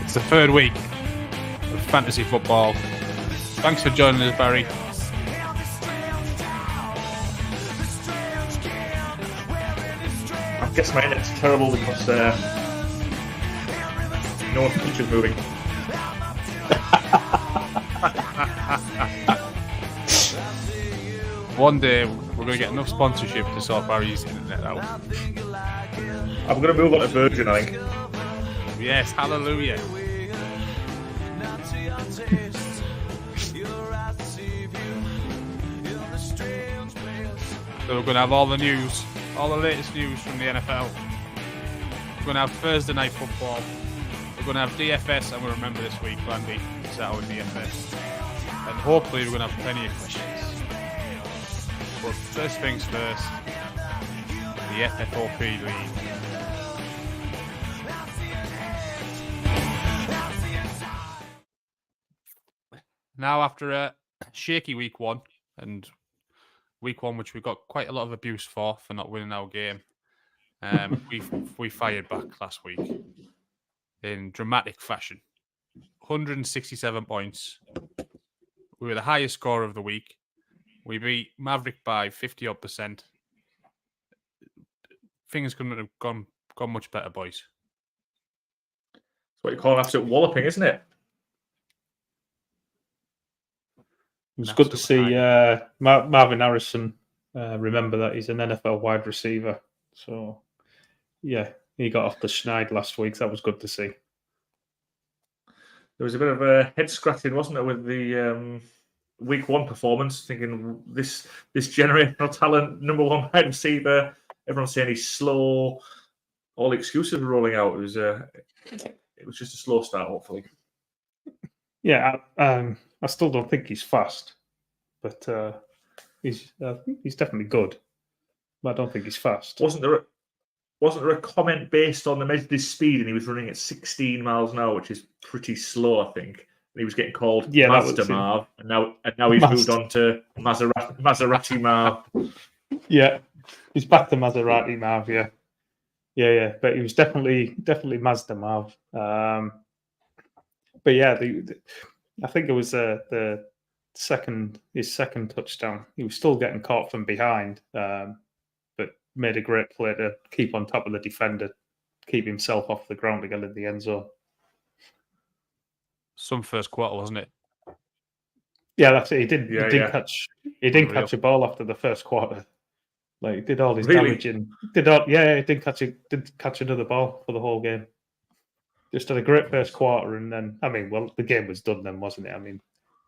It's the third week of fantasy football. Thanks for joining us, Barry. I guess my internet's terrible because no one's picture's moving. One day we're going to get enough sponsorship to sort Barry's internet out. I'm going to move on to Virgin, I think. Yes, hallelujah. So we're going to have all the news, all the latest news from the NFL. We're going to have Thursday night football. We're going to have DFS, and we'll remember this week, Landy, it's our DFS. And hopefully we're going to have plenty of questions. But first things first, the FFOP League. Now, after a shaky week one, and week one which we got quite a lot of abuse for not winning our game, we fired back last week in dramatic fashion. 167 points. We were the highest scorer of the week. We beat Maverick by 50-odd%. Things couldn't have gone much better, boys. That's what you call an absolute walloping, isn't it? It was good to see Marvin Harrison. Remember that he's an NFL wide receiver. So, yeah, he got off the schneid last week. That was good to see. There was a bit of a head scratching, wasn't there, with the week one performance? Thinking this generational talent, number one wide receiver. Everyone's saying he's slow. All the excuses were rolling out. It was just a slow start, hopefully. Yeah, I still don't think he's fast, but he's definitely good. But I don't think he's fast. Wasn't there a comment based on the measured his speed, and he was running at 16 miles an hour, which is pretty slow, I think. And he was getting called Mazda Marv, and now he's moved on to Maserati Marv. Yeah, he's back to Maserati Marv. Yeah. But he was definitely Mazda Marv. But yeah, I think it was his second touchdown. He was still getting caught from behind, but made a great play to keep on top of the defender, keep himself off the ground to get in the end zone. Some first quarter, wasn't it? Yeah, that's it. He didn't catch a ball after the first quarter. Like, he did all his damage and he didn't catch another ball for the whole game. Just had a great first quarter, and then the game was done then, wasn't it? I mean,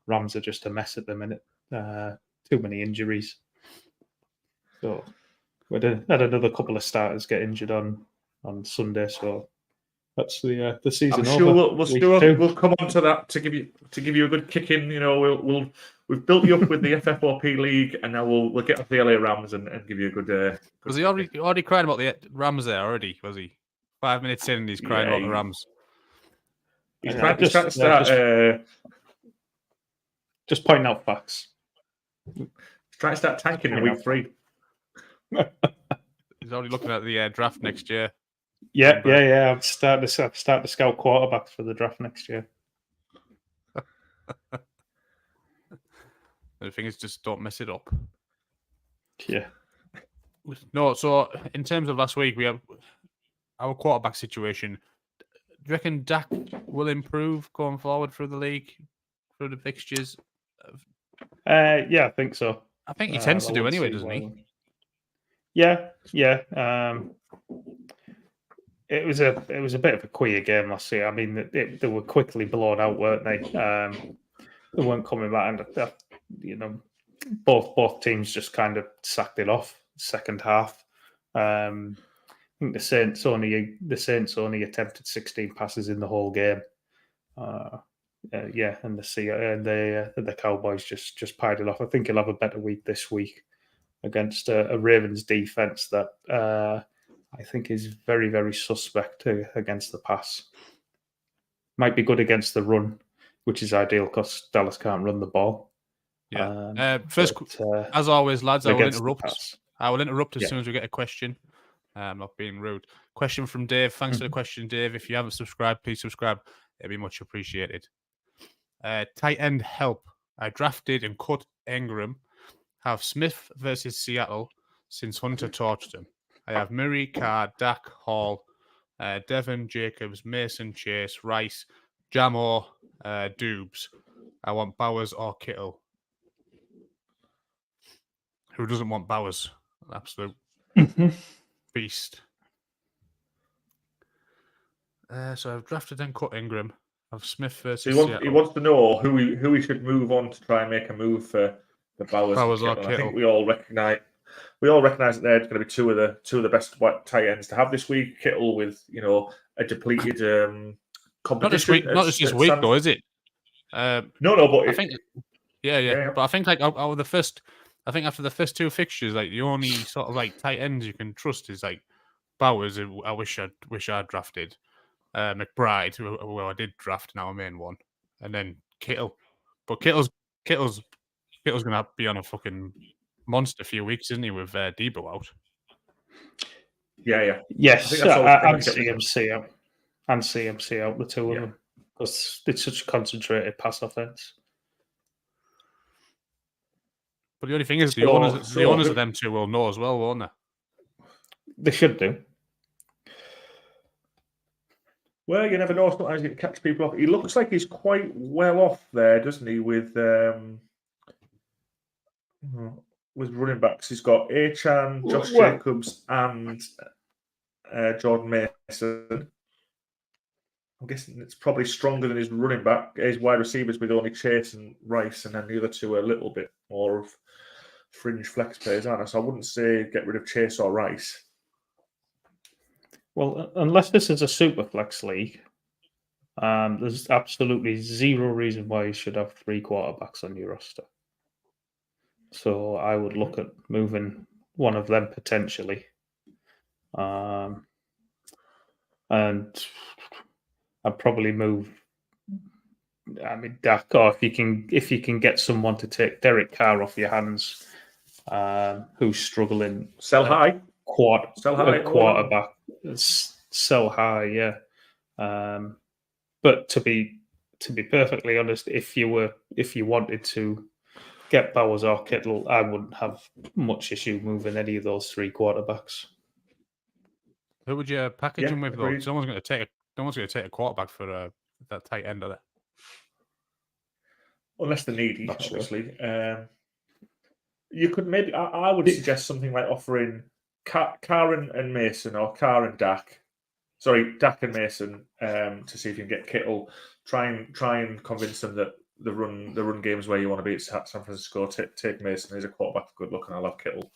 Rams are just a mess at the minute. Too many injuries. So we had another couple of starters get injured on Sunday. So that's the season. I'm sure over. we'll come on to that to give you a good kick in. You know, we've built you up with the FFOP League, and now we'll get off the LA Rams and give you a good. Was he already crying about the Rams there already? Was he 5 minutes in and he's crying about the Rams? He's trying to start. Just pointing out facts. He's trying to start tanking in week 3. He's already looking at the draft next year. Yeah. I've start to scout quarterbacks for the draft next year. The thing is, just don't mess it up. Yeah. No, so in terms of last week, we have our quarterback situation. Do you reckon Dak will improve going forward through the league, through the fixtures? Yeah, I think so. I think he tends to do anyway, doesn't he? Yeah. It was a bit of a queer game last year. I mean, they were quickly blown out, weren't they? They weren't coming back, and both teams just kind of sacked it off second half. I think the Saints only attempted 16 passes in the whole game. And the Cowboys just pied it off. I think he'll have a better week this week against a Ravens defense that I think is very, very suspect against the pass. Might be good against the run, which is ideal because Dallas can't run the ball. Yeah. First, but, as always, lads, I will against the interrupt. pass. I will interrupt as Yeah. soon as we get a question. I'm not being rude. Question from Dave. Thanks for the question, Dave. If you haven't subscribed, please subscribe. It'd be much appreciated. Tight end help. I drafted and cut Ingram. Have Smith versus Seattle since Hunter torched him. I have Murray, Carr, Dak, Hall, Devon, Jacobs, Mason, Chase, Rice, Jamo, Dubes. I want Bowers or Kittle. Who doesn't want Bowers? An absolute beast. So I've drafted and cut Ingram. I've Smith versus So he wants to know who he should move on to try and make a move for Bowers and Bowers or Kittle. I think Kittle. we all recognise that they're going to be two of the best tight ends to have this week. Kittle with a depleted competition. Not this week. Not just this week, though, is it? No, but I think. Yeah. But I think like out of the first, I think after the first two fixtures, like the only sort of like tight ends you can trust is like Bowers. Who I wish I'd drafted. McBride, who I did draft now, a main one, and then Kittle. But Kittle's going to be on a fucking monster few weeks, isn't he, with Debo out? Yeah. Yes, I and CMC out. And CMC out, the two of them. Because it's such a concentrated pass offense. But the only thing is, the owners of them two will know as well, won't they? They should do. Well, you never know. Sometimes you can catch people off. He looks like he's quite well off there, doesn't he? With running backs, he's got Achane, Josh Jacobs, and Jordan Mason. I'm guessing it's probably stronger than his running back. His wide receivers with only Chase and Rice, and then the other two are a little bit more of fringe flex players, aren't they? So I wouldn't say get rid of Chase or Rice. Well, unless this is a super flex league, there's absolutely zero reason why you should have 3 quarterbacks on your roster. So I would look at moving one of them potentially. And I'd probably move. I mean, Dak, or if you can get someone to take Derek Carr off your hands, who's struggling. Sell high. Quarterback. Sell high, yeah. But to be perfectly honest, if you wanted to get Bowers or Kittle, I wouldn't have much issue moving any of those 3 quarterbacks. Who would you package him with, though? Agreed. No one's going to take a quarterback for that tight end, are they? Unless they're needy, Not sure. obviously. You could maybe. I would suggest something like offering Carr and Mason, or Carr and Dak. Sorry, Dak and Mason, to see if you can get Kittle. Try and convince them that the run game is where you want to be at San Francisco. Take Mason. He's a quarterback for good luck, and I love Kittle.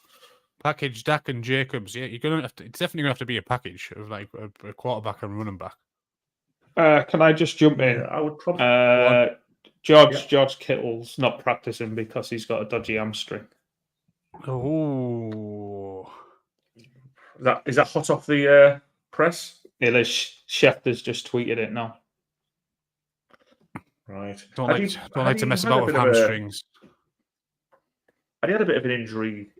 Package Dak and Jacobs. Yeah, you're gonna have to. It's definitely gonna have to be a package of like a quarterback and running back. Can I just jump in? I would probably. George Kittle's not practicing because he's got a dodgy hamstring. Oh, Is that hot off the press? It is. Schefter's just tweeted it now. Right. Don't like to mess about with hamstrings. Had he had a bit of an injury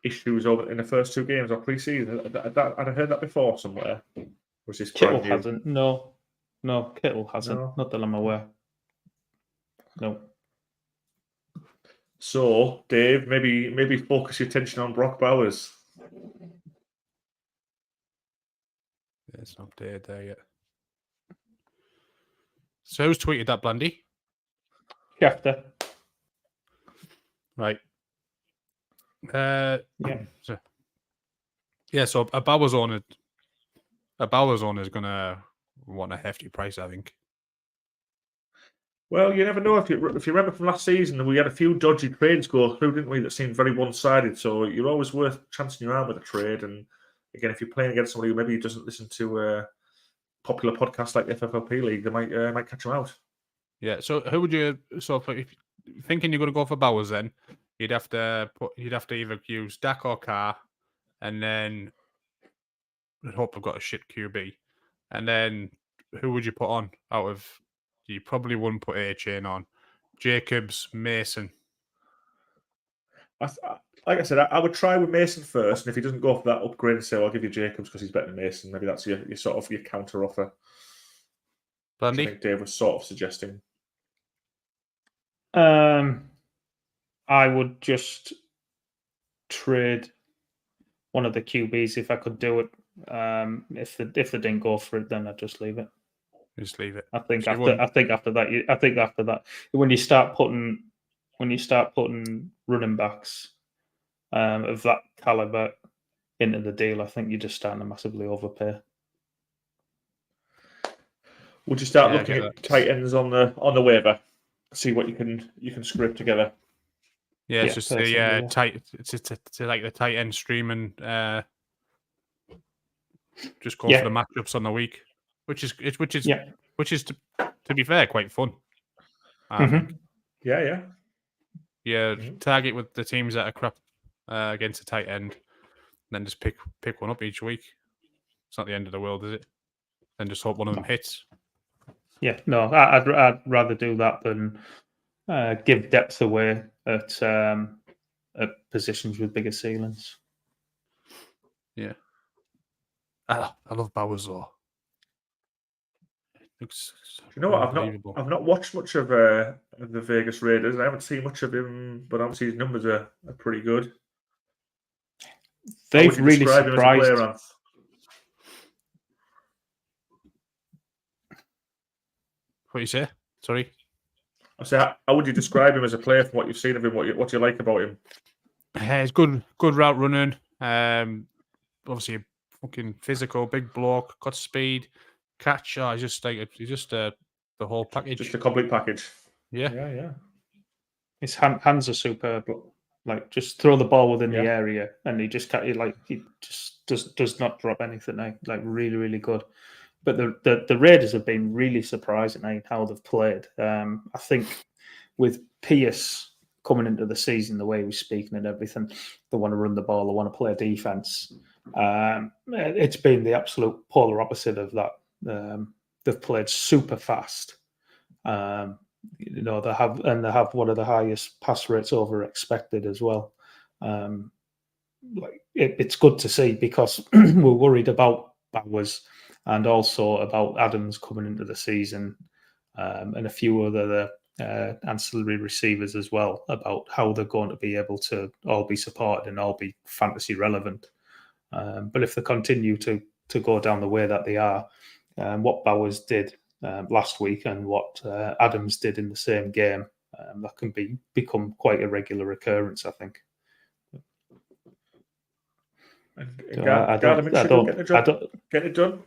issues over in the first 2 games of pre-season? I'd heard that before somewhere. Was this Kittle hasn't? No, Kittle hasn't. No. Not that I'm aware. No. So, Dave, maybe focus your attention on Brock Bowers. Yeah, it's not updated there yet. So who's tweeted that, Blandy? Schefter. Right. Yeah. So a Bowers owner is gonna want a hefty price, I think. Well, you never know. If you remember from last season, we had a few dodgy trades go through, didn't we? That seemed very one-sided. So you're always worth chancing your arm with a trade. And again, if you're playing against somebody who maybe doesn't listen to popular podcasts like FFLP League, they might catch them out. Yeah. So who would you? So if you're thinking you're going to go for Bowers, then you'd have to either use Dak or Carr, and then I hope I've got a shit QB, and then who would you put on out of? You probably wouldn't put Achane on. Jacobs, Mason. Like I said, I would try with Mason first, and if he doesn't go for that upgrade and say, "I'll give you Jacobs because he's better than Mason," maybe that's your sort of your counter offer. Which I Blandy? think Dave was sort of suggesting. I would just trade one of the QBs if I could do it. If they didn't go for it, then I'd just leave it. Just leave it. I think So you after that, when you start putting running backs of that caliber into the deal, I think you're just starting to massively overpay. Would you start Yeah, I looking get at that. tight ends on the waiver? See what you can scrape together. Yeah, it's Yeah, just personally, the yeah. tight. It's like the tight end stream and just go Yeah. for the matchups on the week, which is Yeah. to be fair quite fun. I Mhm. think. Yeah. Yeah, Mhm. target with the teams that are crap against a tight end, then just pick one up each week. It's not the end of the world, is it? Then just hope one of them hits. Yeah, no, I'd rather do that than give depth away at positions with bigger ceilings. Yeah. I love Bowers though. Looks You know what? unbelievable. I've not watched much of the Vegas Raiders. I haven't seen much of him, but obviously his numbers are pretty good. How They've would you really describe him as a surprised. player, Ant? What you say? Sorry. I say, how would you describe him as a player from what you've seen of him? What do you like about him? He's good route running. Obviously a fucking physical, big bloke, got speed, catch. He's just the whole package. Just a complete package. Yeah. Yeah. His hands are superb. Like, just throw the ball within the Yeah. area, and he just does not drop anything. Like really, really good. But the Raiders have been really surprising in how they've played. I think with Pierce coming into the season, the way he's speaking and everything, they want to run the ball, they want to play defense. It's been the absolute polar opposite of that. They've played super fast. They have one of the highest pass rates over expected as well. It's good to see, because we're worried about Bowers and also about Adams coming into the season, and a few other ancillary receivers as well, about how they're going to be able to all be supported and all be fantasy relevant. But if they continue to go down the way that they are, what Bowers did last week and what Adams did in the same game, that can become quite a regular occurrence, I think. Gardner Minshew get it done.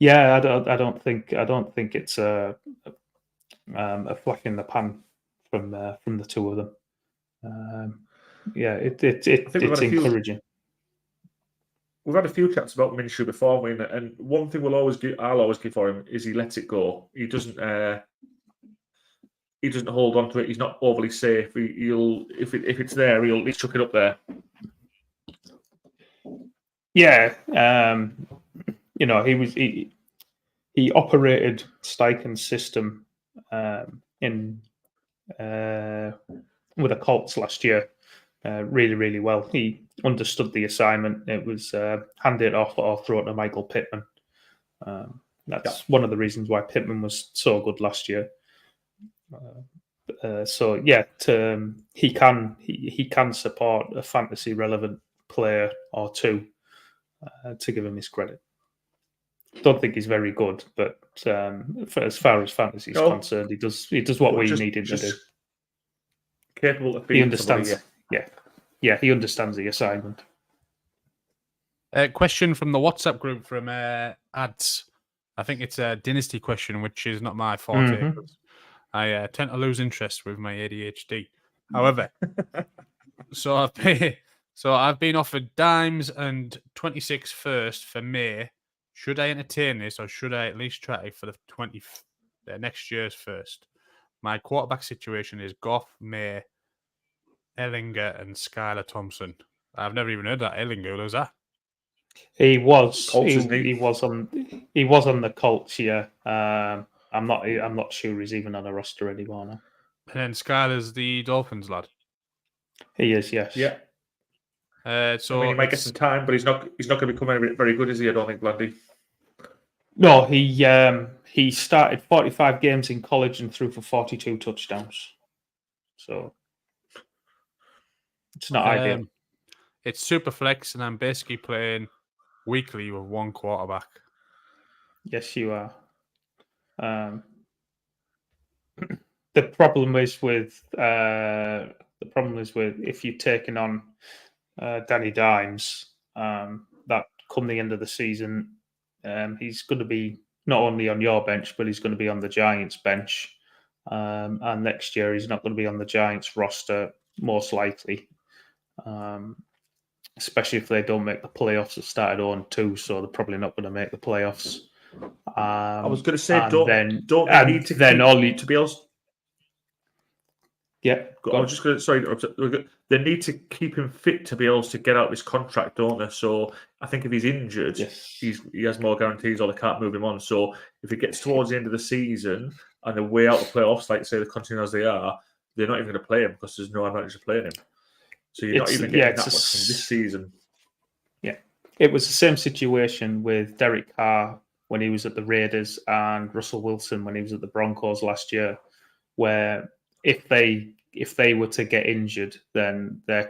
Yeah, I don't think it's a flash in the pan from the two of them. It's encouraging. We've had a few chats about Minshew before, and one thing I'll always give for him is he lets it go. He doesn't hold on to it. He's not overly safe. If it's there, he'll at least chuck it up there. Yeah, he operated Steichen's system in with the Colts last year really, really well. He understood the assignment. It was hand it off or throw it to Michael Pittman. That's one of the reasons why Pittman was so good last year. He can support a fantasy relevant player or two, to give him his credit. Don't think he's very good, but as far as fantasy is concerned, he does what we need him to do. Capable of being. He understands. He understands the assignment. Question from the WhatsApp group from Ads. I think it's a dynasty question, which is not my forte. Mm-hmm. I tend to lose interest with my ADHD. However, so I've been offered dimes and 26 first for May. Should I entertain this, or should I at least try for the next year's first? My quarterback situation is Goff, May, Ellinger, and Skylar Thompson. I've never even heard that. Ellinger, who's that? He was Colts, he was on the Colts. Yeah, I'm not sure he's even on a roster anymore now. And then Skylar's the Dolphins lad. He is, yes. Yeah. So I mean, he might get it's- some time, but he's not going to become very good, is he? I don't think, Blandy. No, he started 45 games in college and threw for 42 touchdowns. So it's not ideal. it's super flex, and I'm basically playing weekly with one quarterback. Yes, you are. The problem is with if you're taking on Danny Dimes, that come the end of the season, he's going to be not only on your bench, but he's going to be on the Giants bench. And next year, he's not going to be on the Giants roster, most likely. Especially if they don't make the playoffs. They started 0-2, so they're probably not going to make the playoffs. I was going to say, and don't then- they and need to then keep, all you- to be able? Yeah, I was just going to sorry. They need to keep him fit to be able to get out this contract, don't they? So I think if he's injured, Yes. he has more guarantees, or they can't move him on. So if it gets towards the end of the season and they're way out of the playoffs, like say they continue as they are, they're not even going to play him because there's no advantage of playing him. So you're not even getting that much from this season. Yeah, it was the same situation with Derek Carr when he was at the Raiders and Russell Wilson when he was at the Broncos last year, where if they were to get injured, then their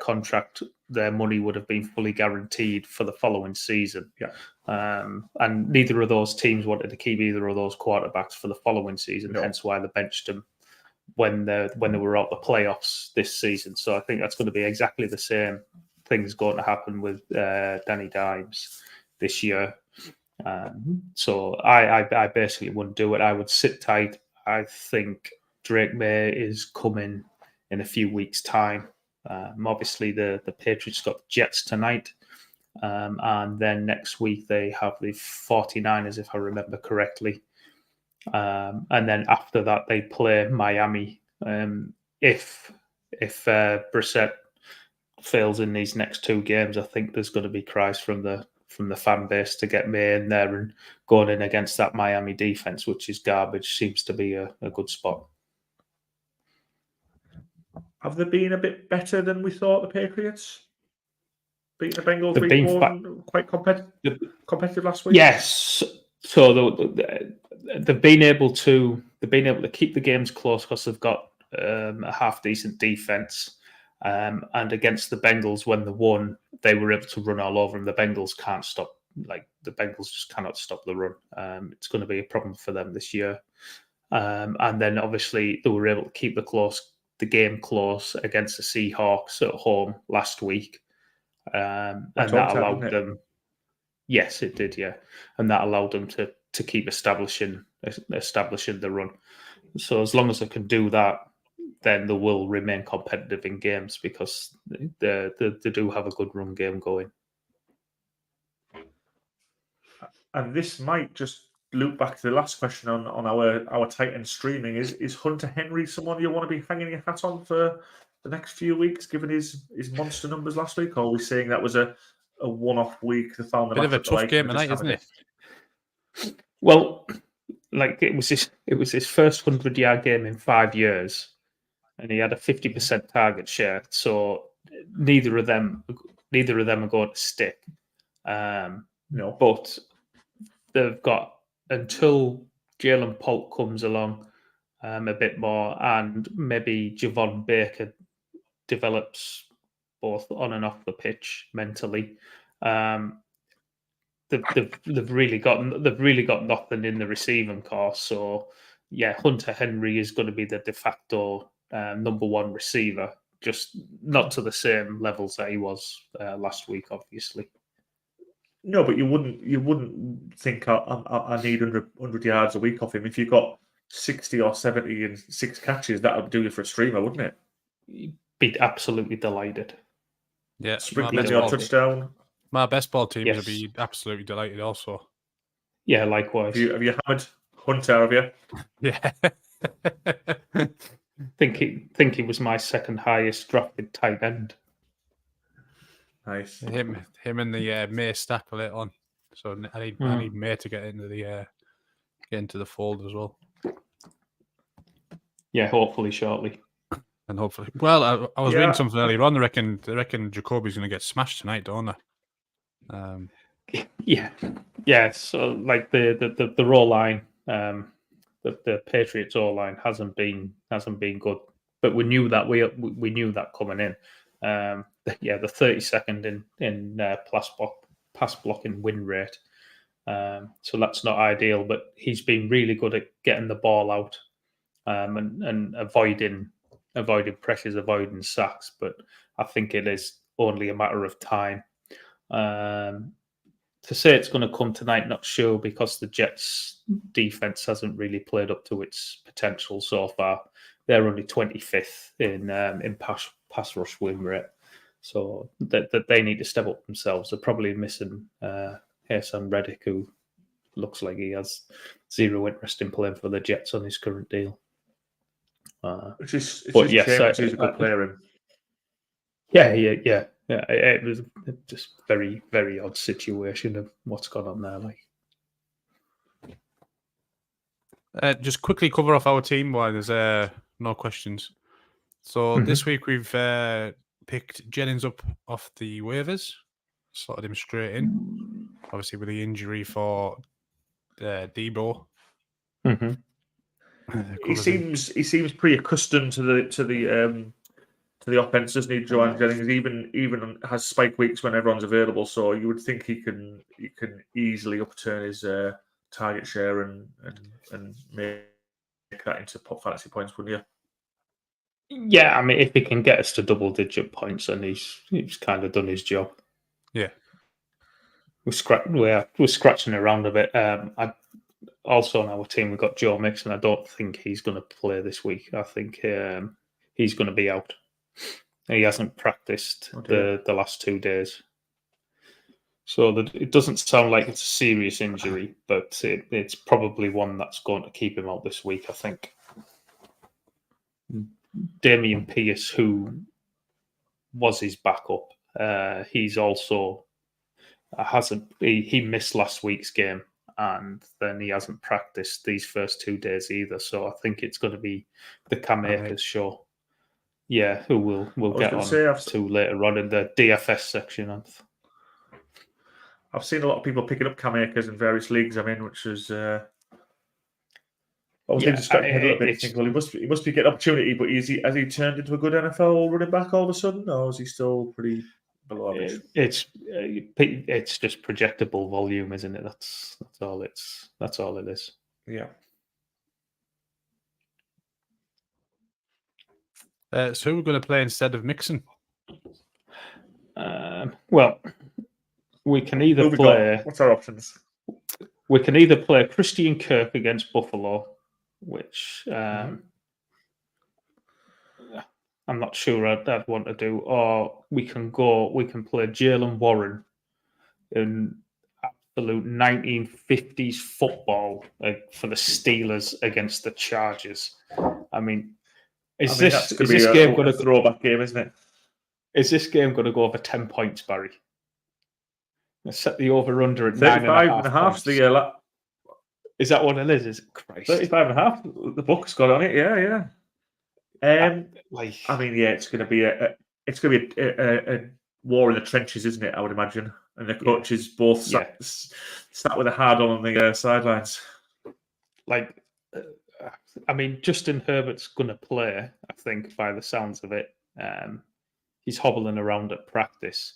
money would have been fully guaranteed for the following season. Yeah. And neither of those teams wanted to keep either of those quarterbacks for the following season, No. hence why they benched them when they were out the playoffs this season. So I think that's going to be exactly the same thing's going to happen with Danny Dimes this year. So I basically wouldn't do it. I would sit tight. I think Drake May is coming in a few weeks' time. Obviously, the Patriots got the Jets tonight. And then next week they have the 49ers, if I remember correctly. And then after that, they play Miami. If Brissett fails in these next two games, I think there's going to be cries from the fan base to get May in there, and going in against that Miami defense, which is garbage, seems to be a good spot. Have they been a bit better than we thought, the Patriots? Beating the Bengals They've week been one, quite competitive last week. Yes. So they've been able to keep the games close because they've got a half decent defense. And against the Bengals, when they won, they were able to run all over them. The Bengals can't stop. Like the Bengals just cannot stop the run. It's going to be a problem for them this year. And then obviously they were able to keep the game close against the Seahawks at home last week. And that allowed them. Yes, it did. Yeah, and that allowed them to keep establishing the run. So as long as they can do that, then they will remain competitive in games because they do have a good run game going. And this might just loop back to the last question on our Titan streaming. Is Hunter Henry someone you want to be hanging your hat on for the next few weeks, given his monster numbers last week? Or are we saying that was a one-off week? They found the Bit of a tough game tonight, isn't it? Well, like it was his first 100-yard game in 5 years, and he had a 50% target share. So neither of them are going to stick. No, but they've got until Jalen Polk comes along a bit more, and maybe Javon Baker develops both on and off the pitch mentally. They've really got nothing in the receiving core. So yeah, Hunter Henry is going to be the de facto number one receiver, just not to the same levels that he was last week, obviously. No, but you wouldn't think I need 100 yards a week off him. If you got 60 or 70 and 6 catches, that would do you for a streamer, wouldn't it? You'd be absolutely delighted. Yeah, Sprinkling your touchdown. My best ball teams Yes. would be absolutely delighted also. Yeah, likewise. Have you hammered Hunter, have you? Yeah. think he was my second highest drafted tight end. Nice. Him and the May stack later on. So I need May to get into the fold as well. Yeah, hopefully shortly. And hopefully, well, I was Yeah. reading something earlier on. They reckon Jacoby's going to get smashed tonight, don't they? Yeah. So like the raw line, the Patriots O line hasn't been good, but we knew that we knew that coming in. The 32nd in pass blocking win rate. So that's not ideal, but he's been really good at getting the ball out and avoiding pressures, avoiding sacks. But I think it is only a matter of time. To say it's going to come tonight, not sure, because the Jets' defense hasn't really played up to its potential so far. They're only 25th in pass rush win rate, so that they need to step up themselves. They're probably missing Haason Reddick, who looks like he has zero interest in playing for the Jets on his current deal. It's just a shame. He's a good player. Yeah. It was just very, very odd situation of what's gone on there. Like, just quickly cover off our team while there's no questions. So this week we've picked Jennings up off the waivers, slotted him straight in. Obviously with the injury for Debo. Mm-hmm. He seems pretty accustomed to the offense, doesn't he, Joanne Jennings? Even has spike weeks when everyone's available, so you would think he can easily upturn his target share and make that into fantasy points, wouldn't you? Yeah, I mean, if he can get us to double-digit points, then he's kind of done his job. Yeah, we're scratching around a bit. Also on our team, we've got Joe Mixon. I don't think he's going to play this week. I think he's going to be out. He hasn't practiced the last 2 days. So it doesn't sound like it's a serious injury, but it's probably one that's going to keep him out this week, I think. Damian Pierce, who was his backup, he's also he missed last week's game, and then he hasn't practiced these first 2 days either. So I think it's going to be the Cam Akers show. Yeah, who we'll get on to later on in the DFS section. I've seen a lot of people picking up Cam Akers in various leagues I'm in, which is I was just scratching my head a little bit, thinking, well, he must be getting opportunity, but has he turned into a good NFL running back all of a sudden, or is he still pretty below average? It's just projectable volume, isn't it? That's all it is. Yeah. So who we're going to play instead of Mixon? Well, we can either play. What's our options? We can either play Christian Kirk against Buffalo, which I'm not sure I'd want to do, or we can play Jaylen Warren in absolute 1950s football for the Steelers against the Chargers. I mean, is this game going to throwback game, isn't it? Is this game going to go over 10 points, Barry? Let's set the over/under at 9.5. Is that what it is? Is it Christ? 35.5. The book's got on it. Yeah. I mean, yeah, it's going to be a war in the trenches, isn't it? I would imagine, and the coaches both sat with a hard on the sidelines. I mean, Justin Herbert's going to play, I think, by the sounds of it. He's hobbling around at practice,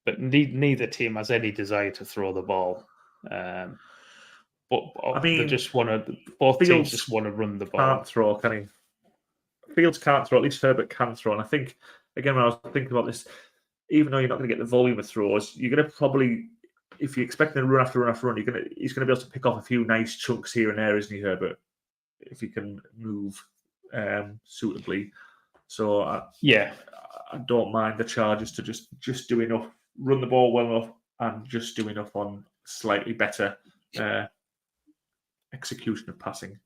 but neither team has any desire to throw the ball. But I mean, both teams just want to run the ball. Can't throw, can he? Fields can't throw. At least Herbert can throw. And I think, again, when I was thinking about this, even though you're not going to get the volume of throws, you're going to probably, if you expect him to run after run after run, he's going to be able to pick off a few nice chunks here and there, isn't he, Herbert? If he can move suitably. So I don't mind the Chargers to just do enough, run the ball well enough, and just do enough on slightly better execution of passing.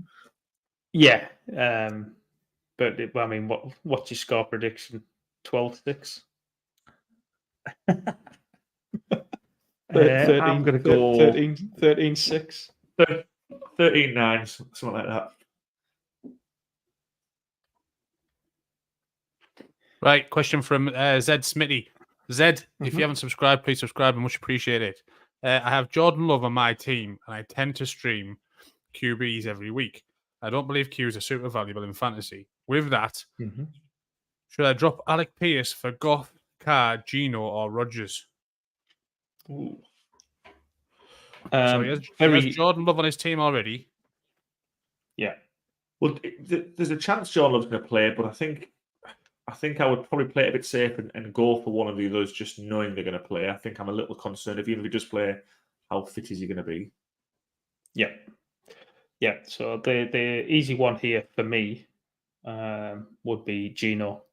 Yeah, but I mean, what's your score prediction? 12-6. I'm going to go 13-6. 13-9, something like that. Right, question from Zed Smitty. Zed, if Mhm. you haven't subscribed, please subscribe. I much appreciate it. I have Jordan Love on my team, and I tend to stream QBs every week. I don't believe Qs are super valuable in fantasy. With that, Mhm. should I drop Alec Pierce for Goff, Carr, Gino, or Rodgers? Ooh. So he has very Jordan Love on his team already. yeah. Well, there's a chance John Love's going to play, but I think I would probably play it a bit safe and go for one of the others, just knowing they're going to play. I think I'm a little concerned if even if he does play, how fit is he going to be? Yeah. Yeah. So the easy one here for me would be Gino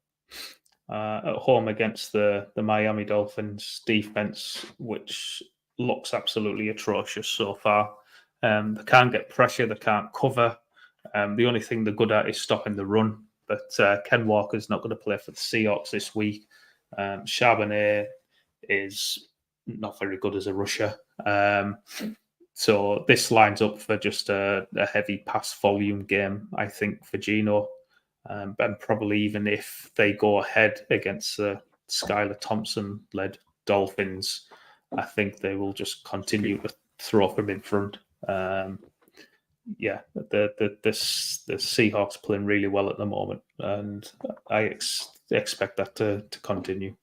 at home against the Miami Dolphins defense, which looks absolutely atrocious so far. They can't get pressure, they can't cover. The only thing they're good at is stopping the run. But Ken Walker's not going to play for the Seahawks this week. Charbonnet is not very good as a rusher. So this lines up for just a heavy pass volume game, I think, for Gino. And probably even if they go ahead against the Skylar Thompson-led Dolphins, I think they will just continue to throw him in front. Yeah, the Seahawks playing really well at the moment, and I expect that to continue.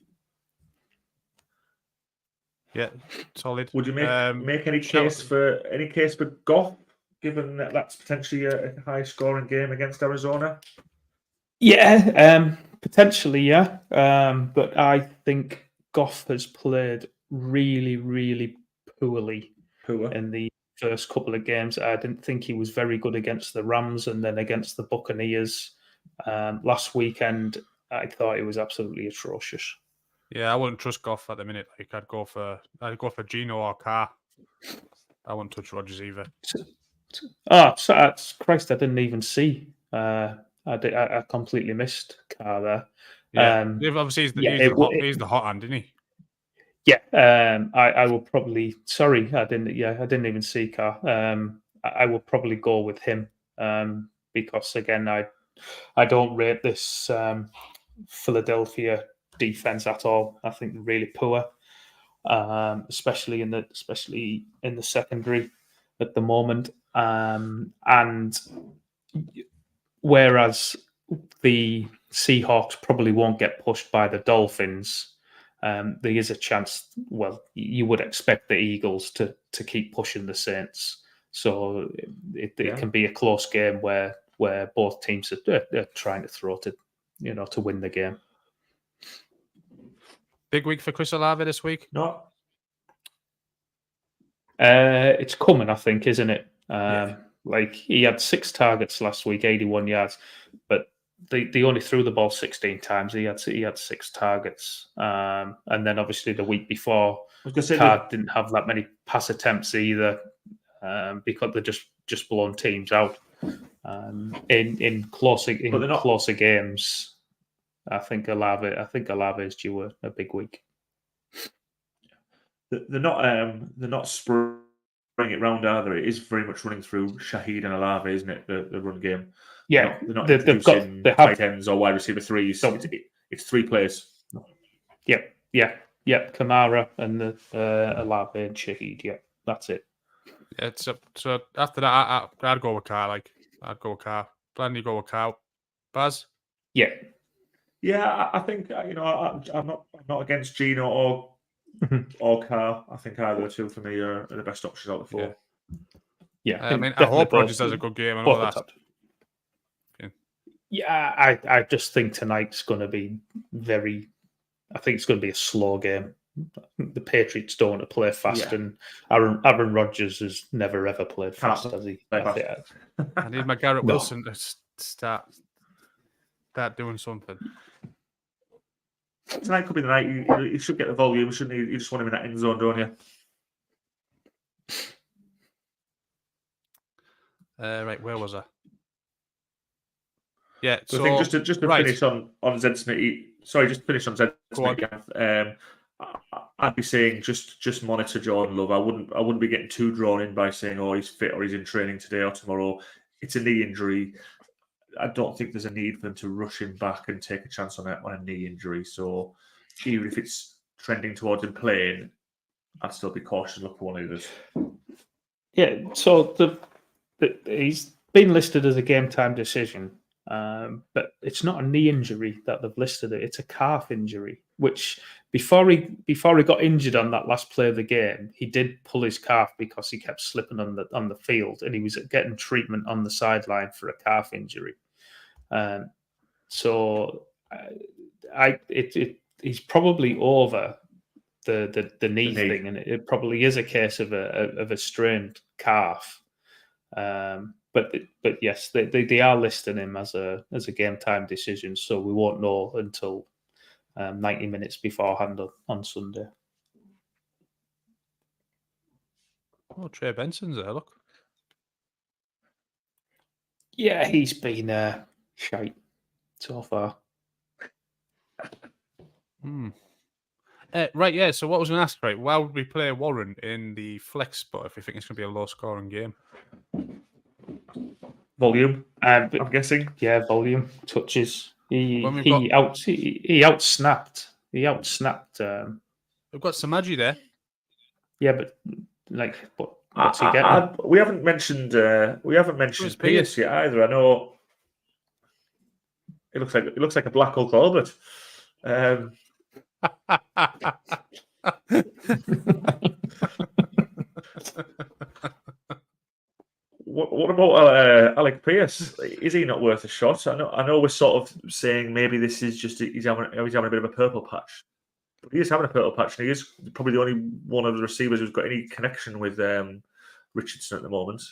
Yeah, solid. Would you make any shout- case for Goff, given that that's potentially a high scoring game against Arizona? Yeah, potentially, yeah. But I think Goff has played really, really poorly Poor. in the first couple of games. I didn't think he was very good against the Rams and then against the Buccaneers. Last weekend, I thought he was absolutely atrocious. Yeah, I wouldn't trust Goff at the minute. Like I'd go for Gino or Carr. I wouldn't touch Rodgers either. Christ! I didn't even see. I completely missed Carr there. Yeah, obviously he's the hot hand, isn't he? Yeah, I will probably. Sorry, I didn't. Yeah, I didn't even see Carr. I will probably go with him because again, I don't rate this Philadelphia defense at all. I think they're really poor, especially in the secondary at the moment. And whereas the Seahawks probably won't get pushed by the Dolphins, there is a chance. Well, you would expect the Eagles to keep pushing the Saints, so it can be a close game where both teams are trying to throw to win the game. Big week for Chris Olave this week. No. It's coming, I think, isn't it? Yeah. Like he had 6 targets last week, 81 yards, but they only threw the ball 16 times. He had 6 targets, and then obviously the week before, Card didn't have that many pass attempts either, because they just blown teams out. In closer games, I think Olave is due a big week. They're not spring it round, are they? It is very much running through Shaheed and Olave, isn't it? The run game. Yeah, they're not they've got tight ends or wide receiver threes. It's 3 players. Yeah. Kamara and Olave and Shaheed. Yeah, that's it. Yeah, so after that, I'd go with Carr. I'd go with Carr. Blandy go with Carr. Baz? Yeah. Yeah, I think I'm not against Gino or Carr. I think either the two for me are the best options out of the 4. Yeah. I hope Rodgers has a good game and all that. Yeah, I just think tonight's going to be I think it's going to be a slow game. The Patriots don't want to play fast, and Aaron Rodgers has never ever played fast, has he? I need my Garrett Wilson to start doing something. Tonight could be the night. You should get the volume, shouldn't you? You just want him in that end zone, don't you? Right, where was I? Yeah, so I think just to finish on Zed Smith. Sorry, just to finish on Zed Smith. I'd be saying just monitor Jordan Love. I wouldn't be getting too drawn in by saying, oh, he's fit or he's in training today or tomorrow. It's a knee injury. I don't think there's a need for them to rush him back and take a chance on a knee injury. So even if it's trending towards him playing, I'd still be cautious look for one of those. Yeah, so he's been listed as a game time decision, but it's not a knee injury that they've listed it. It's a calf injury, which before he got injured on that last play of the game, he did pull his calf because he kept slipping on the field, and he was getting treatment on the sideline for a calf injury. So he's probably over the knee thing, and it probably is a case of a strained calf. But yes, they are listing him as a game time decision, so we won't know until 90 minutes beforehand on Sunday. Oh, Trey Benson's there, look. Yeah, he's been shite so far. Right, yeah. So what I was going to ask, right? Why would we play Warren in the flex spot if we think it's going to be a low-scoring game? Volume, I'm guessing. Yeah, volume, touches. He We've outsnapped. got Samaji there. Yeah, but what's he getting? We haven't mentioned Pierce yet either. I know it looks like a Black Hulk Albert. What about Alec Pierce? Is he not worth a shot? I know we're sort of saying maybe this is just he's having a bit of a purple patch. But he is having a purple patch, and he is probably the only one of the receivers who's got any connection with Richardson at the moment.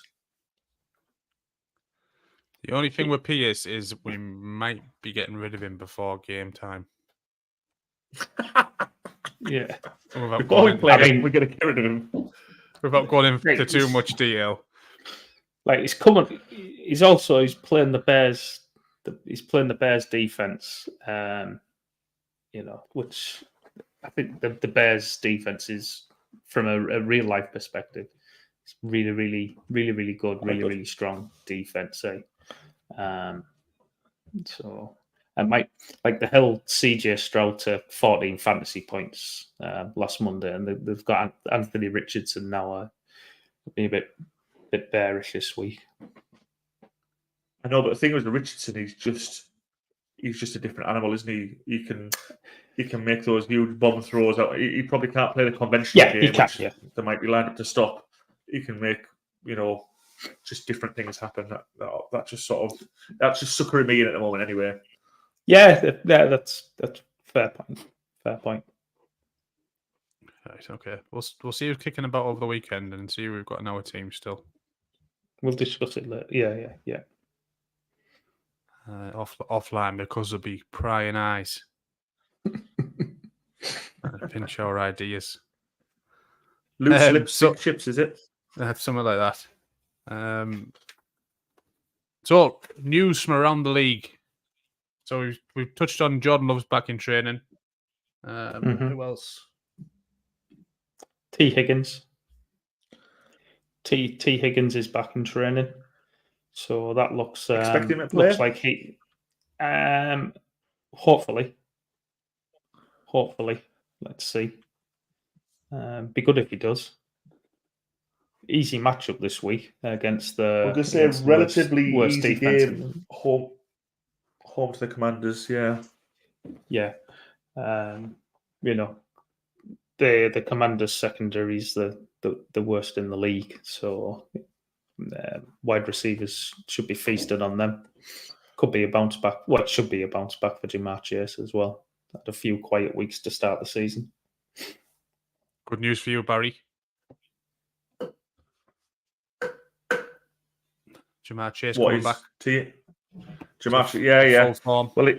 The only thing with Pierce is we might be getting rid of him before game time. Yeah. Before we play him, we're going to get rid of him. Without going into too much DL. Like he's playing the Bears. He's playing the Bears defense. Which I think the Bears defense is, from a real life perspective, it's really, really, really, really good, really, really strong defense. So I might the hell CJ Stroud to 14 fantasy points last Monday, and they've got Anthony Richardson now. Being a bit bearish this week. I know, but the thing with Richardson, he's just a different animal, isn't he? He can make those huge bomb throws. He probably can't play the conventional game. He can. Yeah, they might be lined up to stop. He can make just different things happen. That just suckering me in at the moment, anyway. Yeah, that's fair point. Fair point. Right, okay. We'll see who's kicking about over the weekend and see who we've got in our team still. We'll discuss it later. Yeah. Offline, because there'll be prying eyes. Pinch our ideas. Loose lips, big chips, is it? Something like that. So, news from around the league. So we've touched on Jordan Love's back in training. Who else? T. Higgins. T. Higgins is back in training, so that looks looks like he. Hopefully, let's see. Be good if he does. Easy matchup this week against the. I'm going to say relatively worst easy defense game. Home to the Commanders, yeah. Yeah, the Commanders secondary is the worst in the league, so wide receivers should be feasted on them. Could be a bounce back. Well, it should be a bounce back for Jamar Chase as well. Had a few quiet weeks to start the season. Good news for you, Barry. Jamar Chase coming back. Jamar, yeah. Full form. Well,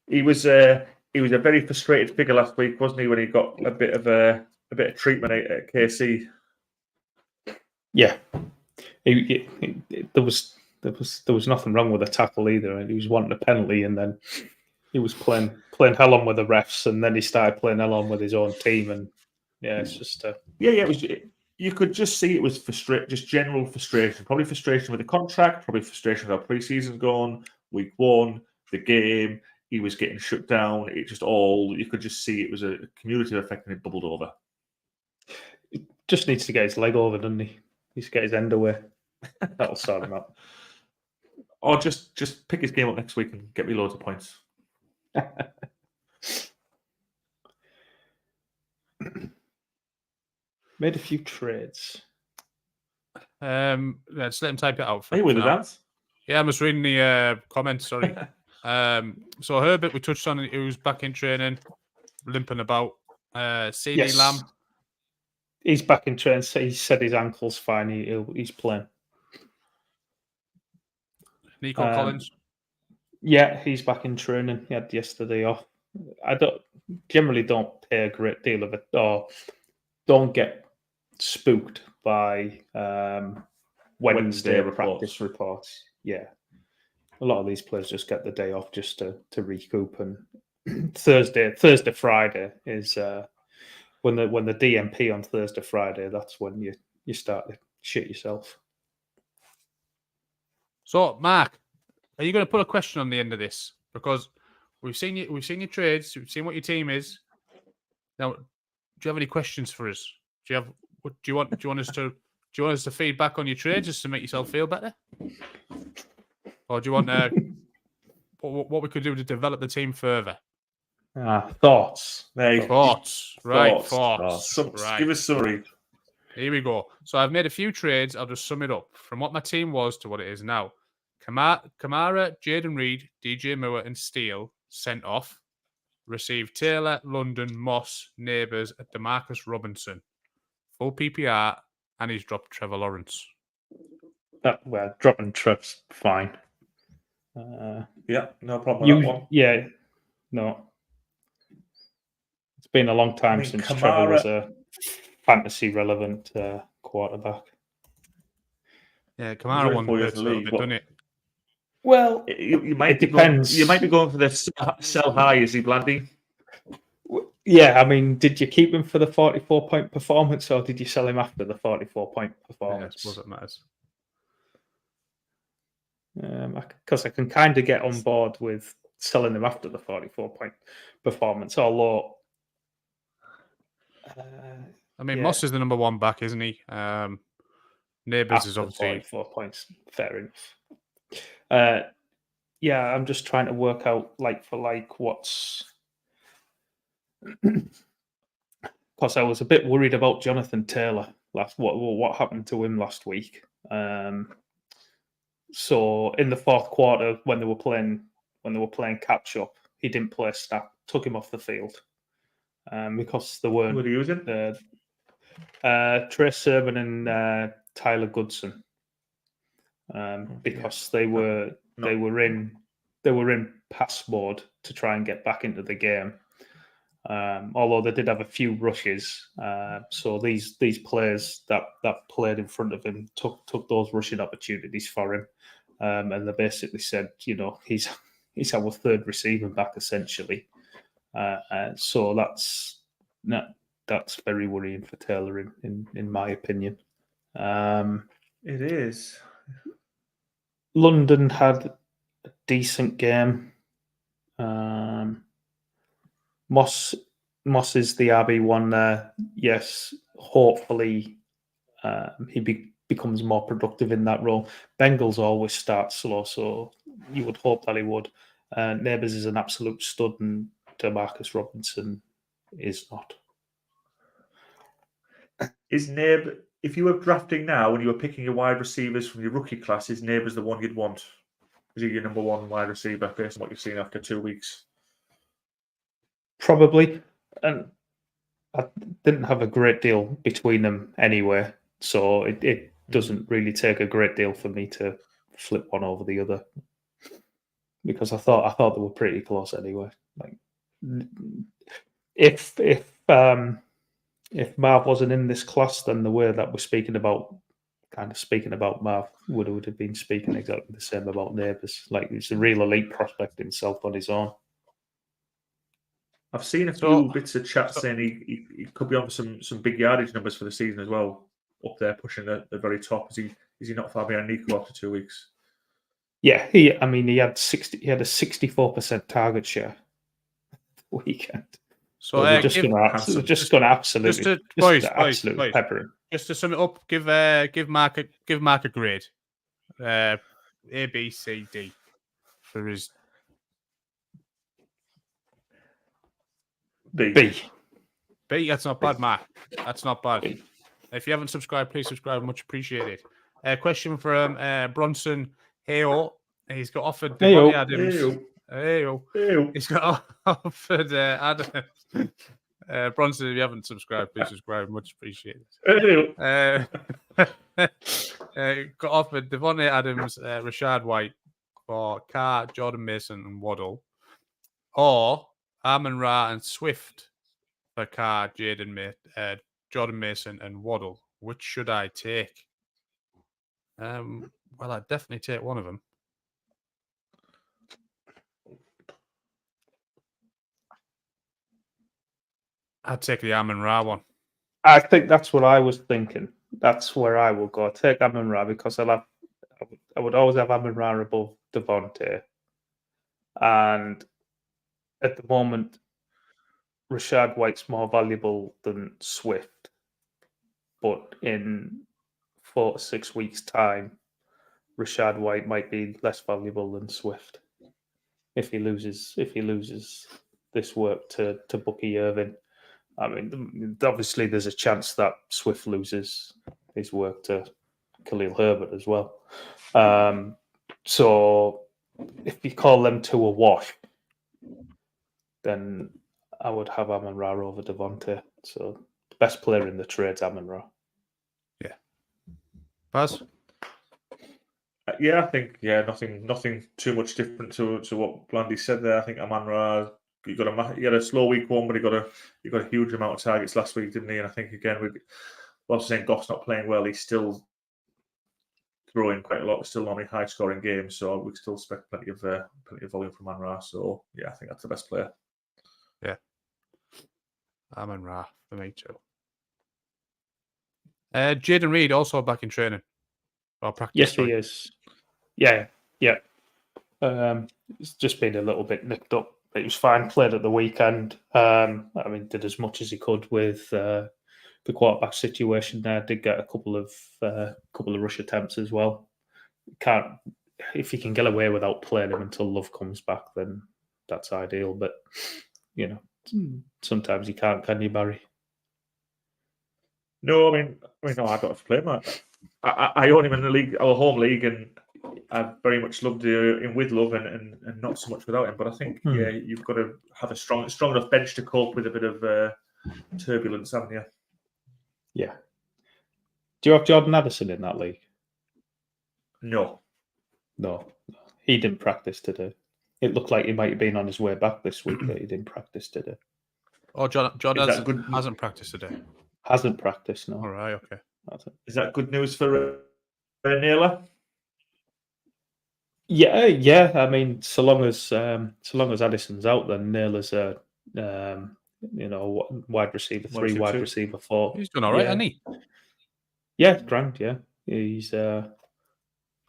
he was a very frustrated figure last week, wasn't he? When he got a bit of treatment at KC. Yeah, there was nothing wrong with the tackle either. He was wanting a penalty, and then he was playing hell on with the refs, and then he started playing hell on with his own team, and yeah, it's just It you could just see it was just general frustration. Probably frustration with the contract, probably frustration with how pre-season's gone, week one, the game, he was getting shut down. It just all, you could just see it was a cumulative effect and it bubbled over. He just needs to get his leg over, doesn't he? Needs to get his end away. That'll sort him out. Or just pick his game up next week and get me loads of points. Made a few trades. Let's let him type it out. Are you with the now. dance? Yeah, I'm just reading the comments. Sorry. So Herbert, we touched on, who's back in training, limping about. CD Yes. Lamb. He's back in training. So he said his ankle's fine. He's playing. Nico Collins. Yeah, he's back in training. He had yesterday off. I generally don't pay a great deal of it, or don't get spooked by Wednesday practice reports. Yeah, a lot of these players just get the day off just to recoup. And Thursday, Friday is when the DMP on Thursday, Friday. That's when you start to shit yourself. So, Mark, are you going to put a question on the end of this? Because we've seen your trades, we've seen what your team is. Now, do you have any questions for us? Do you want us to feed back on your trades just to make yourself feel better? Or do you want what we could do to develop the team further? Thoughts. Thoughts. Right. Give us some read. Here we go. So I've made a few trades. I'll just sum it up from what my team was to what it is now. Kamara, Jaden Reed, DJ Moore, and Steele sent off. Received Taylor, London, Moss, Neighbours, and DeMarcus Robinson. Full PPR, and he's dropped Trevor Lawrence. Well, dropping Trev's fine. Yeah, no problem with that one. Yeah, no. It's been a long time since Trevor was a fantasy relevant quarterback. Yeah, Kamara won a little bit, doesn't it? Well, it depends. You might be going for the sell high, is he, Blandy? Yeah, I mean, did you keep him for the 44-point performance, or did you sell him after the 44-point performance? Yeah, I suppose it matters. Because I can kind of get on board with selling him after the 44-point performance, although... I mean, Moss is the number one back, isn't he? Neighbours is obviously 44 points. Fair enough. Yeah, I'm just trying to work out like for like what's. Because I was a bit worried about Jonathan Taylor what happened to him last week. So in the fourth quarter, when they were playing catch up, he didn't play snap. Took him off the field because there weren't. What are you using? Trey Sermon and Tyler Goodson, because they were in pass mode to try and get back into the game. Although they did have a few rushes, so these players that played in front of him took those rushing opportunities for him, and they basically said, he's our third receiving back essentially. So that's very worrying for Taylor, in my opinion. It is. London had a decent game. Moss is the RB1 there. Yes, hopefully he becomes more productive in that role. Bengals always start slow, so you would hope that he would. Neighbours is an absolute stud, and DeMarcus Robinson is not. Is Neighbour, if you were drafting now and you were picking your wide receivers from your rookie class, is Neighbours the one you'd want? Is he your number one wide receiver based on what you've seen after 2 weeks? Probably. And I didn't have a great deal between them anyway, so it doesn't really take a great deal for me to flip one over the other, because I thought they were pretty close anyway. Like, if Marv wasn't in this class, then the way that we're speaking about Marv would have been speaking exactly the same about Neighbours. Like, he's a real elite prospect himself on his own. I've seen a few bits of chat saying he could be on for some big yardage numbers for the season as well. up there pushing the very top. Is he not far behind Nico after 2 weeks? Yeah, he had a 64% target share the weekend. So they're just going to absolutely pepper him. Just to sum it up, give Mark a grade. A, B, C, D for his B. B. That's not bad, Mark. That's not bad. B. If you haven't subscribed, please subscribe. Much appreciated. Question from Bronson Heyo. He's got offered Devontae Adams. Heyo. He's got offered Adams. Bronson, if you haven't subscribed, please subscribe. Much appreciated. Got offered Devontae Adams, Rashad White for Carr, Jordan Mason, and Waddle, or Amon-Ra and Swift for Carr, Jordan Mason, and Waddle. Which should I take? Well, I'd definitely take one of them. I'd take the Amon-Ra one. I think that's what I was thinking. That's where I will go. I'll take Amon-Ra because I would always have Amon-Ra above Devontae. And at the moment, Rashad White's more valuable than Swift. But in 4 to 6 weeks' time, Rashad White might be less valuable than Swift if he loses this work to Bucky Irving. I mean, obviously, there's a chance that Swift loses his work to Khalil Herbert as well. So if you call them two a wash, then I would have Amon-Ra over Devontae. So the best player in the trade's Amon-Ra. Yeah. Baz? I think nothing too much different to what Blandy said there. I think Amon-Ra, he had a slow week one, but he got a huge amount of targets last week, didn't he? And I think again, whilst saying Goff's not playing well, he's still throwing quite a lot. Still normally high scoring games, so we still expect plenty of volume from Amon-Ra. So I think that's the best player. Yeah, Amon-Ra for me too. Jaden Reed also back in training or practice. Yes, he is. Yeah. It's just been a little bit nicked up. He was fine. Played at the weekend. Did as much as he could with the quarterback situation there. Did get a couple of rush attempts as well. If you can get away without playing him until Love comes back, then that's ideal. But sometimes you can't, can you, Barry? No, I got to play him. I own him in the league, our home league, and I very much loved him with Love and not so much without him. But I think you've got to have a strong enough bench to cope with a bit of turbulence, haven't you? Yeah. Do you have Jordan Addison in that league? No. He didn't practice today. It looked like he might have been on his way back this week, but he didn't practice today. Oh, Jordan hasn't practiced today. Hasn't practiced, no. All right, okay. Is that good news for Naylor? Yeah. I mean, so long as Addison's out, then Naylor's a wide receiver 3, wide receiver 4. He's done all right, hasn't he? Yeah, grand. Yeah, he's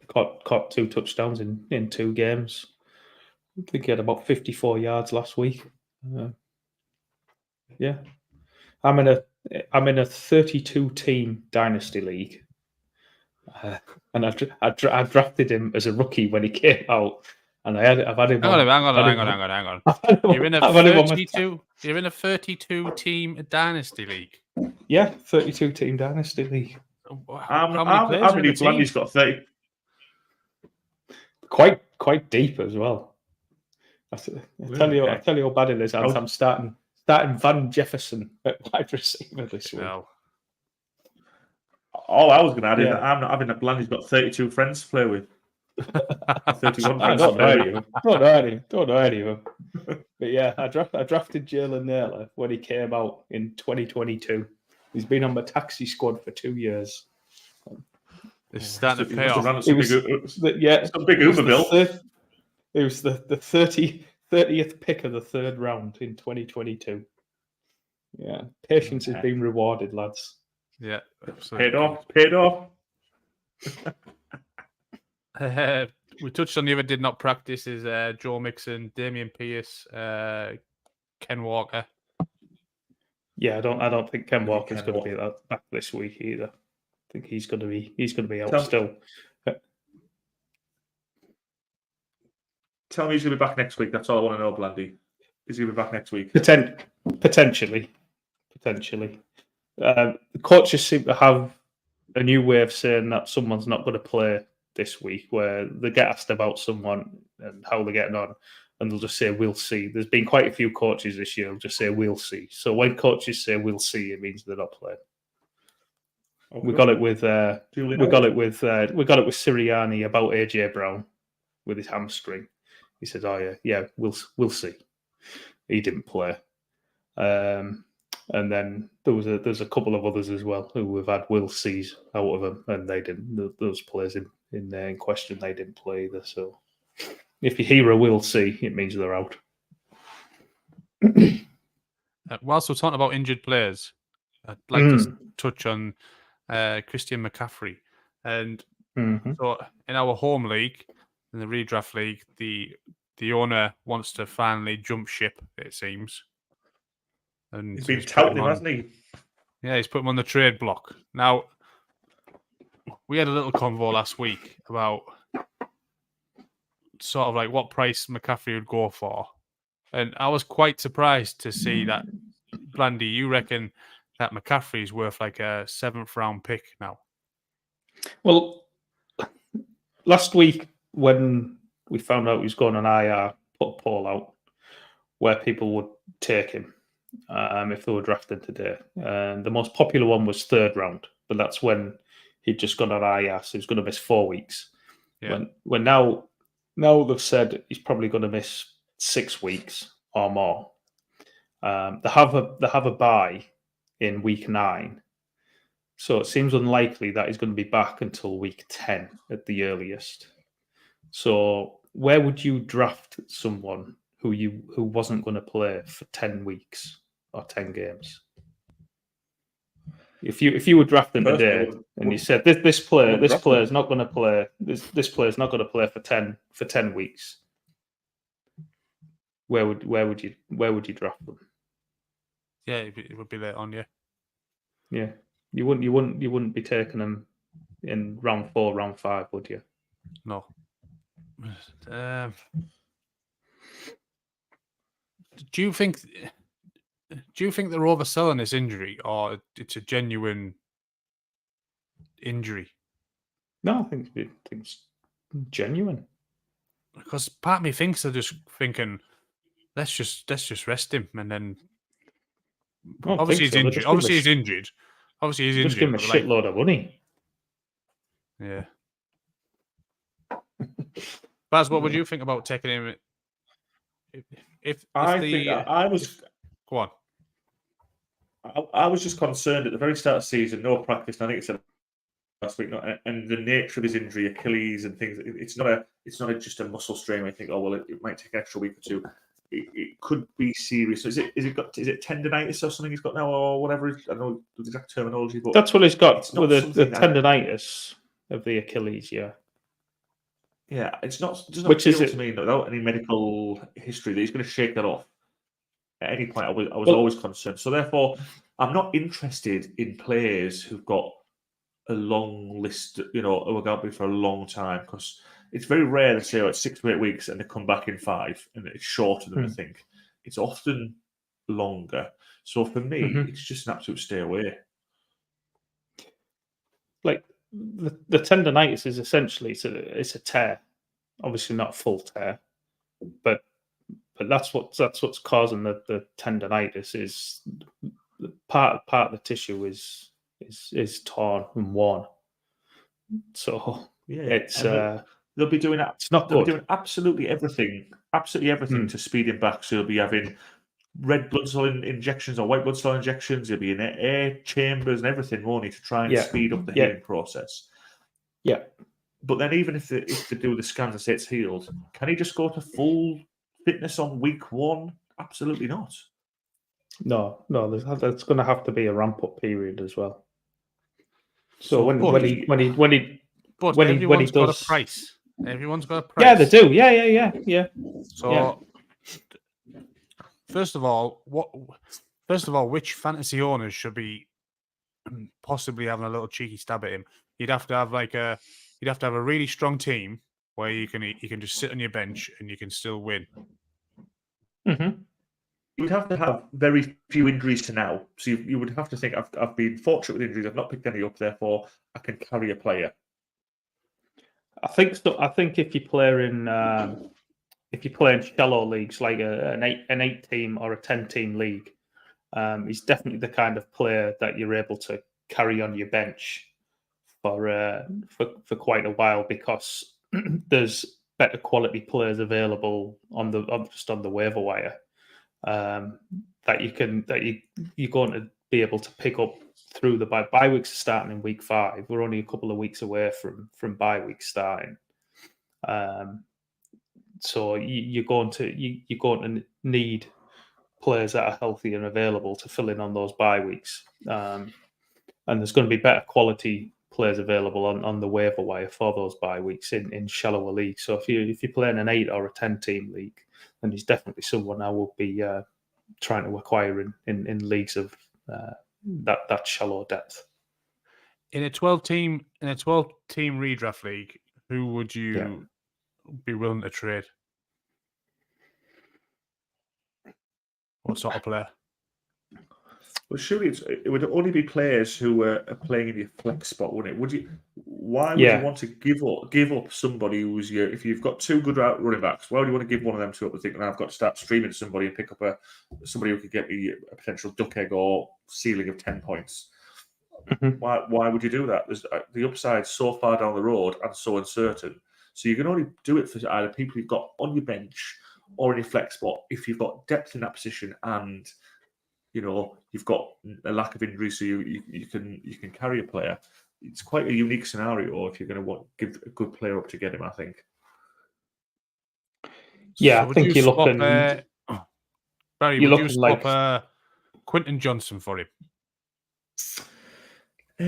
caught 2 touchdowns in 2 games. I think he had about 54 yards last week. Yeah, I'm in a 32-team dynasty league, and I drafted him as a rookie when he came out, and I've had him. Hang on. You're in a 32-team dynasty league. Yeah, 32-team dynasty league. How many players? He's got 30. Quite deep as well. I tell you how bad it is. I'm starting Van Jefferson at wide receiver this week. No. All I was going to add is that I'm not having a Blandy's got 32 friends to play with. 31 friends. Don't know any of them. But yeah, I drafted Jalen Naylor when he came out in 2022. He's been on my taxi squad for 2 years. It's starting to pay off. Some big Uber bill. It was the 30th pick of the 3rd round in 2022. Yeah, patience has been rewarded, lads. Yeah, absolutely. Paid off. We touched on the other did not practice is Joe Mixon, Damian Pierce, Ken Walker. Yeah, I don't think Ken Maybe Walker's Ken going to be back this week either. I think he's going to be out Tell- still. Tell me he's going to be back next week. That's all I want to know, Blandy. Is he going to be back next week? Potentially. The coaches seem to have a new way of saying that someone's not going to play this week, where they get asked about someone and how they're getting on, and they'll just say, "We'll see." There's been quite a few coaches this year who'll just say, "We'll see." So when coaches say, "We'll see," it means they're not playing. Okay. We got it with Duly we got it noted. with Sirianni about AJ Brown with his hamstring. He said, "Oh yeah, we'll see." He didn't play, and then there's a couple of others as well who we've had will sees out of them, and they didn't. Those players in question, they didn't play either. So if you hear a will see, it means they're out. Whilst we're talking about injured players, I'd like to touch on Christian McCaffrey. And so in our home league, in the redraft league, the owner wants to finally jump ship, it seems. And He's been touting him, hasn't he? Yeah, he's put him on the trade block. Now, we had a little convo last week about sort of like what price McCaffrey would go for. And I was quite surprised to see that, Blandy, you reckon that McCaffrey's worth like a 7th round pick now? Well, last week when we found out he was going on IR, put a poll out where people would take him if they were drafted today. And the most popular one was 3rd round, but that's when he'd just gone on IR, so he was going to miss 4 weeks. Yeah. When now they've said he's probably going to miss 6 weeks or more. They have a bye in week 9, so it seems unlikely that he's going to be back until week 10 at the earliest. So where would you draft someone who wasn't going to play for 10 weeks or 10 games? If you were drafting today and you said this player is not going to play, this player is not going to play for 10 weeks, where would you draft them? Yeah, it would be late on, yeah. Yeah, you wouldn't be taking them in round 4, round 5, would you? No. Do you think they're overselling this injury, or it's a genuine injury? No, I think it's genuine. Because part of me thinks they're just thinking, let's just rest him, and then obviously he's injured. Obviously he's injured. Just give him a shitload of money. Yeah. Baz, what would you think about taking him? I was just concerned at the very start of the season, no practice. And I think it's last week, and the nature of his injury, Achilles and things. It's not just a muscle strain. I think, oh well, it might take an extra week or two. It could be serious. So is it tendonitis or something he's got now, or whatever? I don't know the exact terminology, but that's what he's got with the tendonitis of the Achilles. Yeah. Yeah, it's not. It doesn't feel to me without any medical history that he's going to shake that off at any point. I was always concerned. So therefore, I'm not interested in players who've got a long list. Who are going to be for a long time, because it's very rare to say it's 6 to 8 weeks and they come back in 5, and it's shorter than I think. It's often longer. So for me, it's just an absolute stay away. Like the tendonitis is essentially it's a tear, obviously not full tear, but that's what's causing the tendonitis. Is part of the tissue is torn and worn. So yeah, it's they'll be doing that. It's not they'll good. be doing absolutely everything to speed him back. So he'll be having red blood cell injections or white blood cell injections. He'll be in air chambers and everything, won't he, to try and speed up the healing process. Yeah. But then even if they do the scans and say it's healed, can he just go to full fitness on week 1? Absolutely not. No, there's going to have to be a ramp-up period as well. So when he But when he everyone's got does- a price. Everyone's got a price. yeah, they do. Yeah. So, first of all, which fantasy owners should be possibly having a little cheeky stab at him? You'd have to have a really strong team where you can just sit on your bench and you can still win. Mm-hmm. You would have to have very few injuries to now. So you would have to think, I've been fortunate with injuries. I've not picked any up, therefore I can carry a player. I think so. I think if you play in shallow leagues like an 8-team or a 10-team league, he's definitely the kind of player that you're able to carry on your bench for quite a while, because there's better quality players available on the waiver wire that you're going to be able to pick up through the bye weeks starting in week 5. We're only a couple of weeks away from bye week starting. So you're going to need players that are healthy and available to fill in on those bye weeks. And there's going to be better quality players available on the waiver wire for those bye weeks in shallower leagues. So if you're playing an 8 or a 10-team league, then he's definitely someone I will be trying to acquire in leagues of that shallow depth. In a 12-team redraft league, who would you be willing to trade? What sort of player? Well, surely it would only be players who are playing in your flex spot, wouldn't it? Would you? Why would you want to give up somebody who's if you've got 2 good running backs? Why would you want to give one of them to up and think, I've got to start streaming somebody and pick up somebody who could get me a potential duck egg or ceiling of 10 points? Mm-hmm. Why would you do that? There's the upside's so far down the road and so uncertain. So you can only do it for either people you've got on your bench or in your flex spot if you've got depth in that position and you've got a lack of injury, so you can carry a player. It's quite a unique scenario if you're going to give a good player up to get him, I think. Yeah, So I think you're looking. Barry, would you swap Quentin Johnson for him? I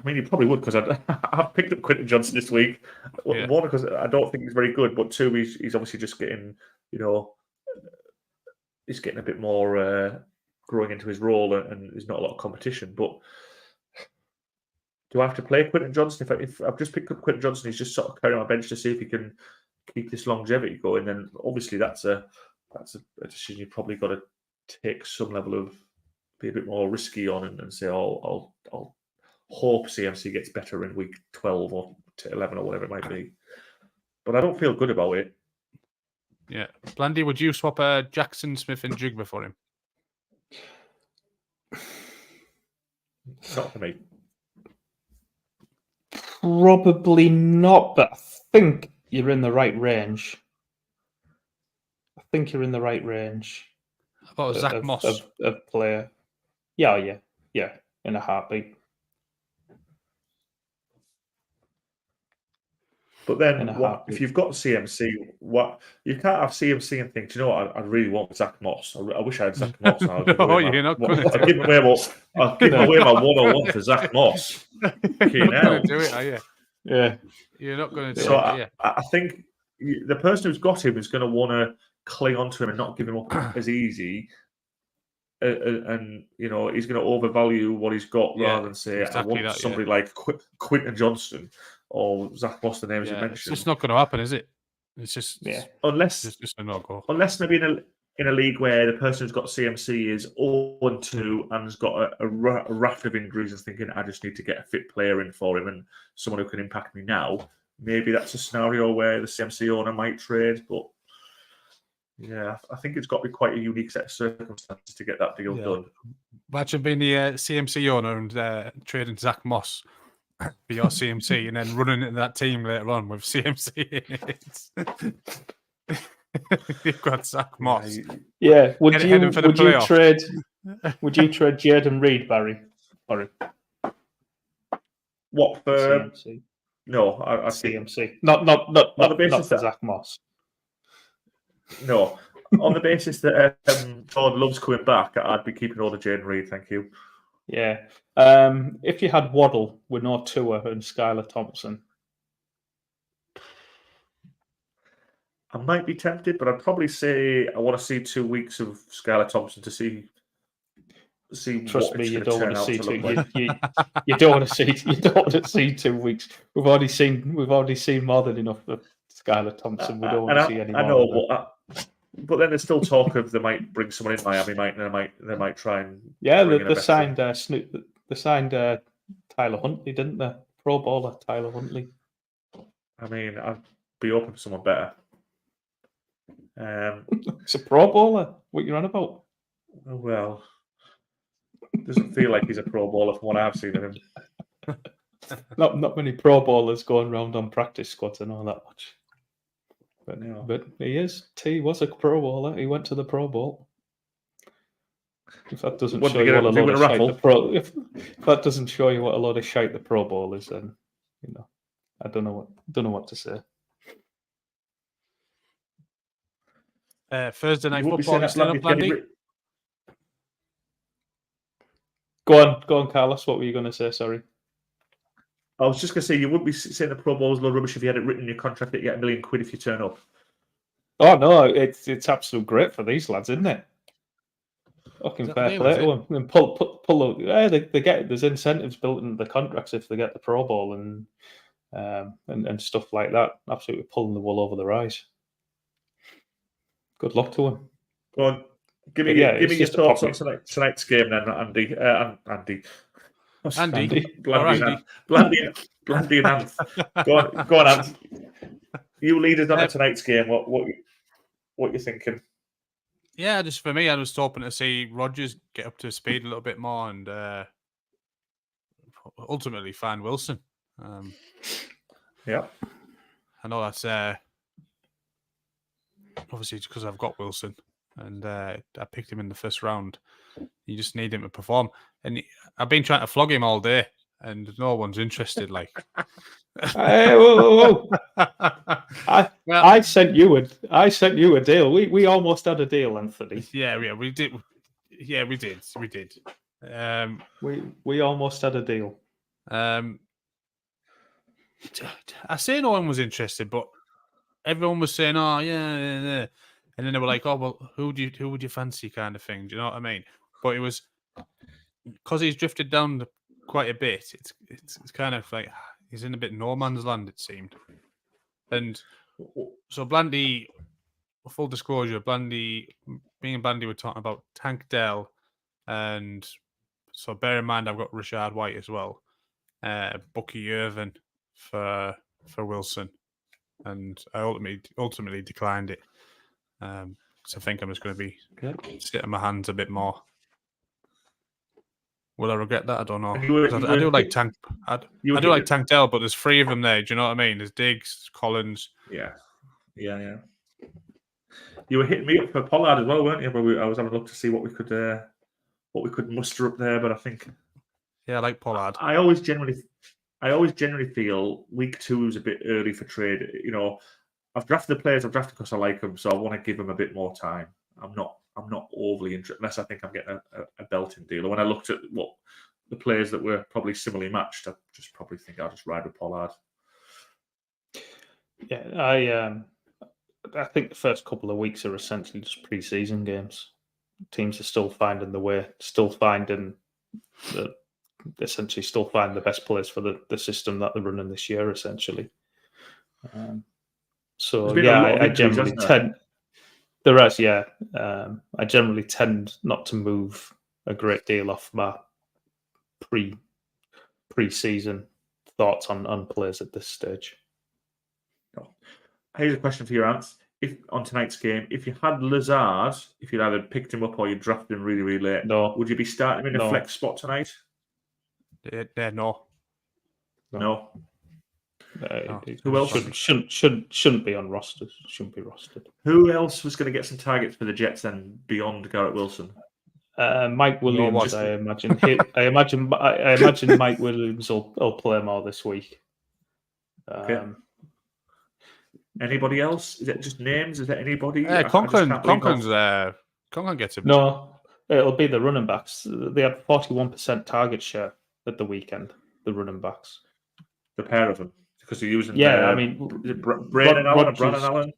mean, you probably would, because I've picked up Quentin Johnson this week. Yeah. One, because I don't think he's very good, but 2, he's obviously just getting, he's getting a bit more growing into his role, and there's not a lot of competition. But do I have to play Quentin Johnson? If I've just picked up Quentin Johnson, he's just sort of carrying on my bench to see if he can keep this longevity going, then obviously that's a decision you've probably got to take some level of, be a bit more risky on, and say, I'll hope CMC gets better in week 12 or 11 or whatever it might be. But I don't feel good about it. Yeah. Blandy, would you swap Jackson, Smith and Jigba for him? Not for me. Probably not, but I think you're in the right range. I think you're in the right range. I thought it was Zach Moss. Of player. Yeah, in a heartbeat. But then, if you've got CMC, you can't have CMC and think, do you know what? I really want Zach Moss. I wish I had Zach Moss. You're not going to. I'll give away my 101 for Zach Moss. You're not going to do it, are you? Yeah, you're not going to do so it. Are you? I think the person who's got him is going to want to cling on to him and not give him up as easy. And he's going to overvalue what he's got rather than say, exactly I want somebody like Quentin Johnston or Zach Moss, the names you mentioned. It's just not going to happen, is it? It's just unless it's just a no-go. Unless maybe in a league where the person who's got CMC is 0-2 and has got a raft of injuries and thinking, I just need to get a fit player in for him and someone who can impact me now. Maybe that's a scenario where the CMC owner might trade, but yeah, I think it's got to be quite a unique set of circumstances to get that deal done. Imagine being the CMC owner and trading Zach Moss for your CMC and then running into that team later on with CMC in it. You've got Zach Moss. Yeah, would you trade Jaden Reed, Barry? Sorry. What for CMC? No, I CMC. Not the basis not for Zach Moss. No, on the basis that Todd loves coming back, I'd be keeping all the Jaden Reed. Thank you. Yeah. If you had Waddle with no Tua and Skylar Thompson, I might be tempted, but I'd probably say I want to see 2 weeks of Skylar Thompson to see trust what me, it's you going to don't turn want to out see to two. look like. You don't want to see. You don't want to see 2 weeks. We've already seen more than enough of Skylar Thompson. We don't want to see any I more. know, but then there's still talk of they might bring someone in Miami. They might try and Yeah, bring in a they veteran. signed Snoop. They signed Tyler Huntley, didn't they? Pro bowler Tyler Huntley. I mean, I'd be open for someone better. It's a Pro bowler. What you on about? Well, doesn't feel like he's a Pro bowler from what I've seen of him. Not many Pro bowlers going around on practice squads and all that much. But, No. but he is. T was a Pro bowler. He went to the Pro Bowl. If that doesn't What, show did you he what a get a load of shite raffle? the Pro, if that doesn't show you what a load of shite the Pro Bowl is, then I don't know what to say. Thursday night You won't be football. saying You that still up, Blandy Blandy? Go on, Carlos. What were you going to say? Sorry. I was just going to say, you wouldn't be saying the Pro Bowl was a load of rubbish if you had it written in your contract that you get £1 million if you turn up. Oh no, it's absolute great for these lads, isn't it? Fucking Is that fair the play deal, to them. And pull. Yeah, they get there's incentives built into the contracts if they get the Pro Bowl and stuff like that. Absolutely pulling the wool over their eyes. Good luck to them. Go on, give me it's your just a thoughts on pocket. tonight's game, then, Andy. Andy. Blandy and Ant. Go on, Ant. You lead us on to tonight's game. What you thinking? Yeah, just for me, I was hoping to see Rodgers get up to speed a little bit more and ultimately find Wilson. Yeah. I know that's obviously because I've got Wilson and I picked him in the first round. You just need him to perform. And I've been trying to flog him all day and no one's interested. Like, Hey, whoa. I sent you a deal. We almost had a deal, Anthony. Yeah, we did. Yeah, we did. We almost had a deal. I say no one was interested, but everyone was saying, "Oh, yeah," and then they were like, "Oh, well, who would you fancy?" kind of thing. Do you know what I mean? But it was because he's drifted down quite a bit. It's kind of like he's in a bit no man's land, it seemed. And so Blandy, full disclosure, me and Blandy were talking about Tank Dell, and so bear in mind I've got Rashad White as well, Bucky Irvin for Wilson, and I ultimately declined it. So I think I'm just going to be sitting my hands a bit more. Will I regret that? I don't know. I do like Tank. I do like Tank Dell, but there's 3 of them there. Do you know what I mean? There's Diggs, Collins. Yeah. You were hitting me up for Pollard as well, weren't you? But I was having a look to see what we could muster up there. But I think, yeah, I like Pollard. I always generally feel week 2 is a bit early for trade. You know, I've drafted the players I've drafted because I like them, so I want to give them a bit more time. I'm not overly interested unless I think I'm getting a belting deal. Or when I looked at what the players that were probably similarly matched, I just probably think I'll just ride with Pollard. Yeah, I think the first couple of weeks are essentially just pre-season games. Teams are still finding the way, still finding the best players for the system that they're running this year, essentially. So yeah, I generally tend. There is, yeah. I generally tend not to move a great deal off my pre-season thoughts on players at this stage. Here's a question for your Ants. If on tonight's game, if you had Lazard, if you'd either picked him up or you drafted him really, really late, would you be starting him in a flex spot tonight? No. Who else shouldn't be on rosters? Shouldn't be rostered. Who else was going to get some targets for the Jets then beyond Garrett Wilson? Mike Williams, I imagine. I imagine Mike Williams will play more this week. Okay. Anybody else? Is it just names? Is there anybody? Conklin gets him. No, It'll be the running backs. They had 41% target share at the weekend. The running backs. The pair of them, because they're using. Yeah, I mean, is it Braden Allen and Brandon Allen?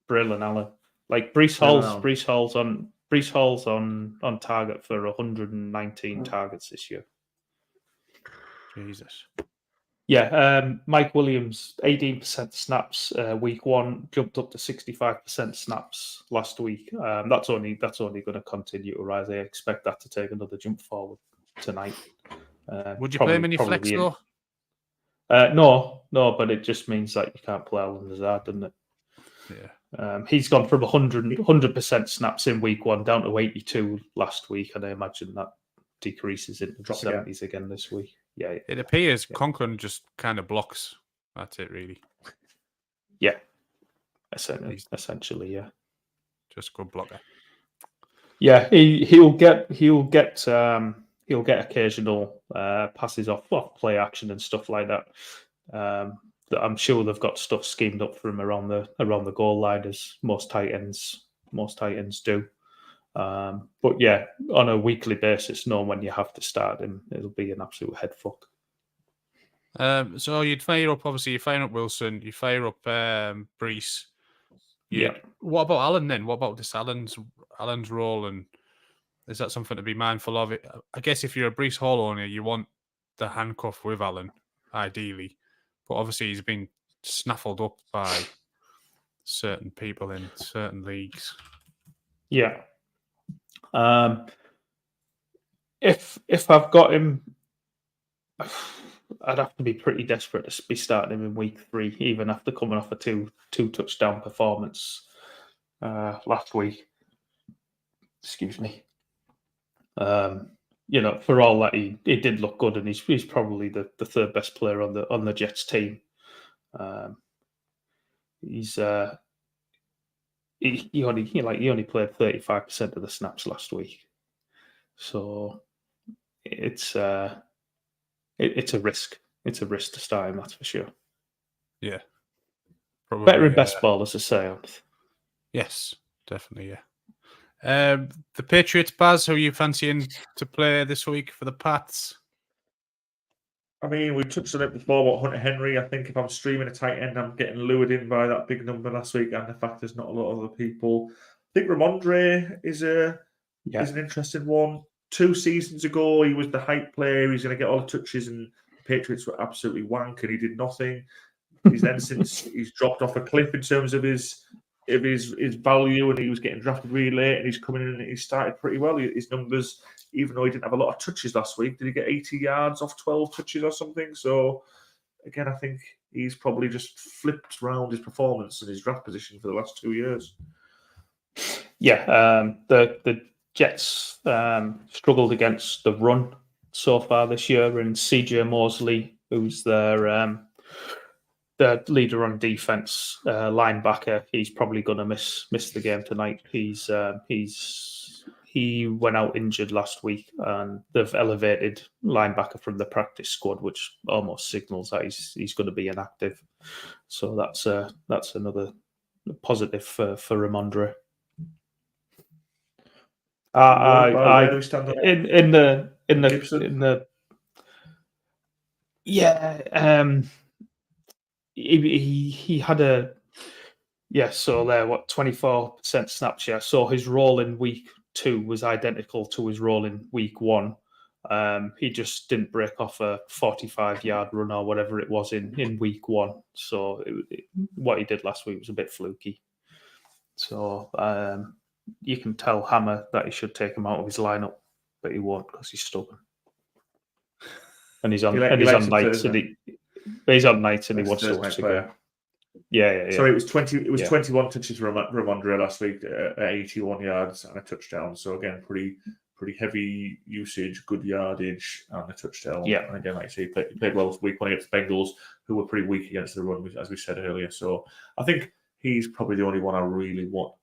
Braylon Allen, like Brees Hall's on target for 119 targets this year. Jesus. Yeah, Mike Williams, 18% snaps week 1, jumped up to 65% snaps last week. That's only going to continue to rise. I expect that to take another jump forward tonight. Would you play him in your flex though? No, but it just means that you can't play Allen Lazard, doesn't it? Yeah. He's gone from 100% snaps in week 1 down to 82 last week, and I imagine that decreases into the 70s again this week. Yeah, it appears Conklin just kind of blocks. That's it, really. Yeah, essentially, yeah. Just good blocker. Yeah, he'll get occasional passes off play action and stuff like that. I'm sure they've got stuff schemed up for him around the goal line, as most tight ends do. But yeah, on a weekly basis, knowing when you have to start him, it'll be an absolute head fuck. So you'd fire up, obviously, you fire up Wilson, you fire up Brees. Yeah. What about Allen then? What about this Allen's role, and is that something to be mindful of? I guess if you're a Brees Hall owner, you want the handcuff with Allen, ideally. But obviously he's been snaffled up by certain people in certain leagues. Yeah. If I've got him, I'd have to be pretty desperate to be starting him in week 3, even after coming off a two touchdown performance last week. Excuse me. For all that he did look good, and he's probably the third best player on the Jets team. He only played 35% of the snaps last week, so it's a risk. It's a risk to start him, that's for sure. Yeah, probably better in best ball, as I say. Yes, definitely. Yeah. The Patriots, Baz, who are you fancying to play this week for the Pats? I mean, we touched on it before about Hunter Henry. I think if I'm streaming a tight end, I'm getting lured in by that big number last week, and the fact there's not a lot of other people. I think Ramondre is an interesting one. 2 seasons ago, he was the hype player. He's going to get all the touches, and the Patriots were absolutely wank, and he did nothing. He's then since he's dropped off a cliff in terms of his value, and he was getting drafted really late, and he's coming in and he started pretty well. His numbers, even though he didn't have a lot of touches last week, did he get 80 yards off 12 touches or something? So again, I think he's probably just flipped around his performance and his draft position for the last 2 years. Yeah, the Jets struggled against the run so far this year, and CJ Mosley, who's their leader on defense, linebacker, he's probably going to miss the game tonight. He went out injured last week, and they've elevated linebacker from the practice squad, which almost signals that he's going to be inactive. So that's another positive for Ramondre. He had a so there 24% snap share. So his role in week 2 was identical to his role in week 1. He just didn't break off a 45-yard run or whatever it was in week 1. So what he did last week was a bit fluky. So you can tell Hammer that he should take him out of his lineup, but he won't because he's stubborn. And he's on nights, and he's on nights, and he wants to watch the game. Yeah. So it was 21 touches for Ramondre last week at 81 yards and a touchdown. So again, pretty heavy usage, good yardage, and a touchdown. Yeah. And again, like I say, he played well week 1 against the Bengals, who were pretty weak against the run, as we said earlier. So I think he's probably the only one I really want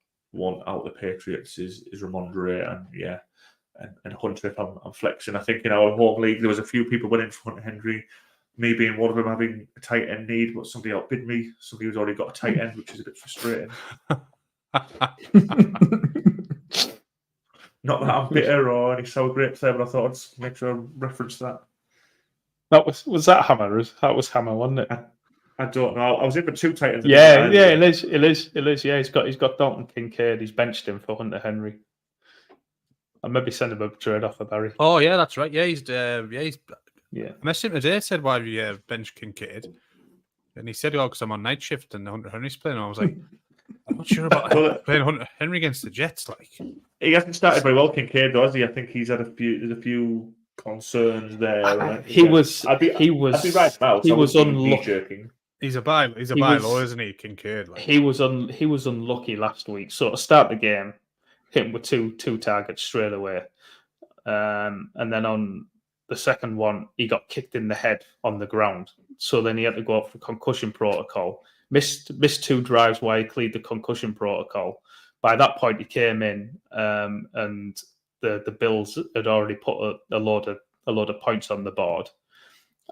out of the Patriots is Ramondre, and Hunter if I'm flexing. I think in our home league there was a few people winning for Hunter Henry. Me being one of them, having a tight end need, but somebody outbid me. Somebody who's already got a tight end, which is a bit frustrating. Not that I'm bitter or any sour grapes there, but I thought I'd just make sure I reference that. That was that Hammer? That was Hammer, wasn't it? I don't know. I was in for two Titans. Yeah, it is. Yeah, he's got Dalton Kincaid. He's benched him for Hunter Henry. I'll maybe send him a trade offer, Barry. Oh yeah, that's right. Yeah, he's Yeah. I messaged him today. Said why have you bench Kincaid, and he said, "Oh, because I'm on night shift and Hunter Henry's playing." And I was like, "I'm not sure about playing Hunter Henry against the Jets." Like, he hasn't started very well, Kincaid, though, has he? I think he's had a few concerns there. He was unlucky. He's a buy low, isn't he, Kincaid? Like. He was unlucky last week. So to start the game, hit him with two targets straight away, and then on the second one, he got kicked in the head on the ground. So then he had to go up for concussion protocol. Missed 2 drives while he cleared the concussion protocol. By that point, he came in, and the Bills had already put a load of points on the board,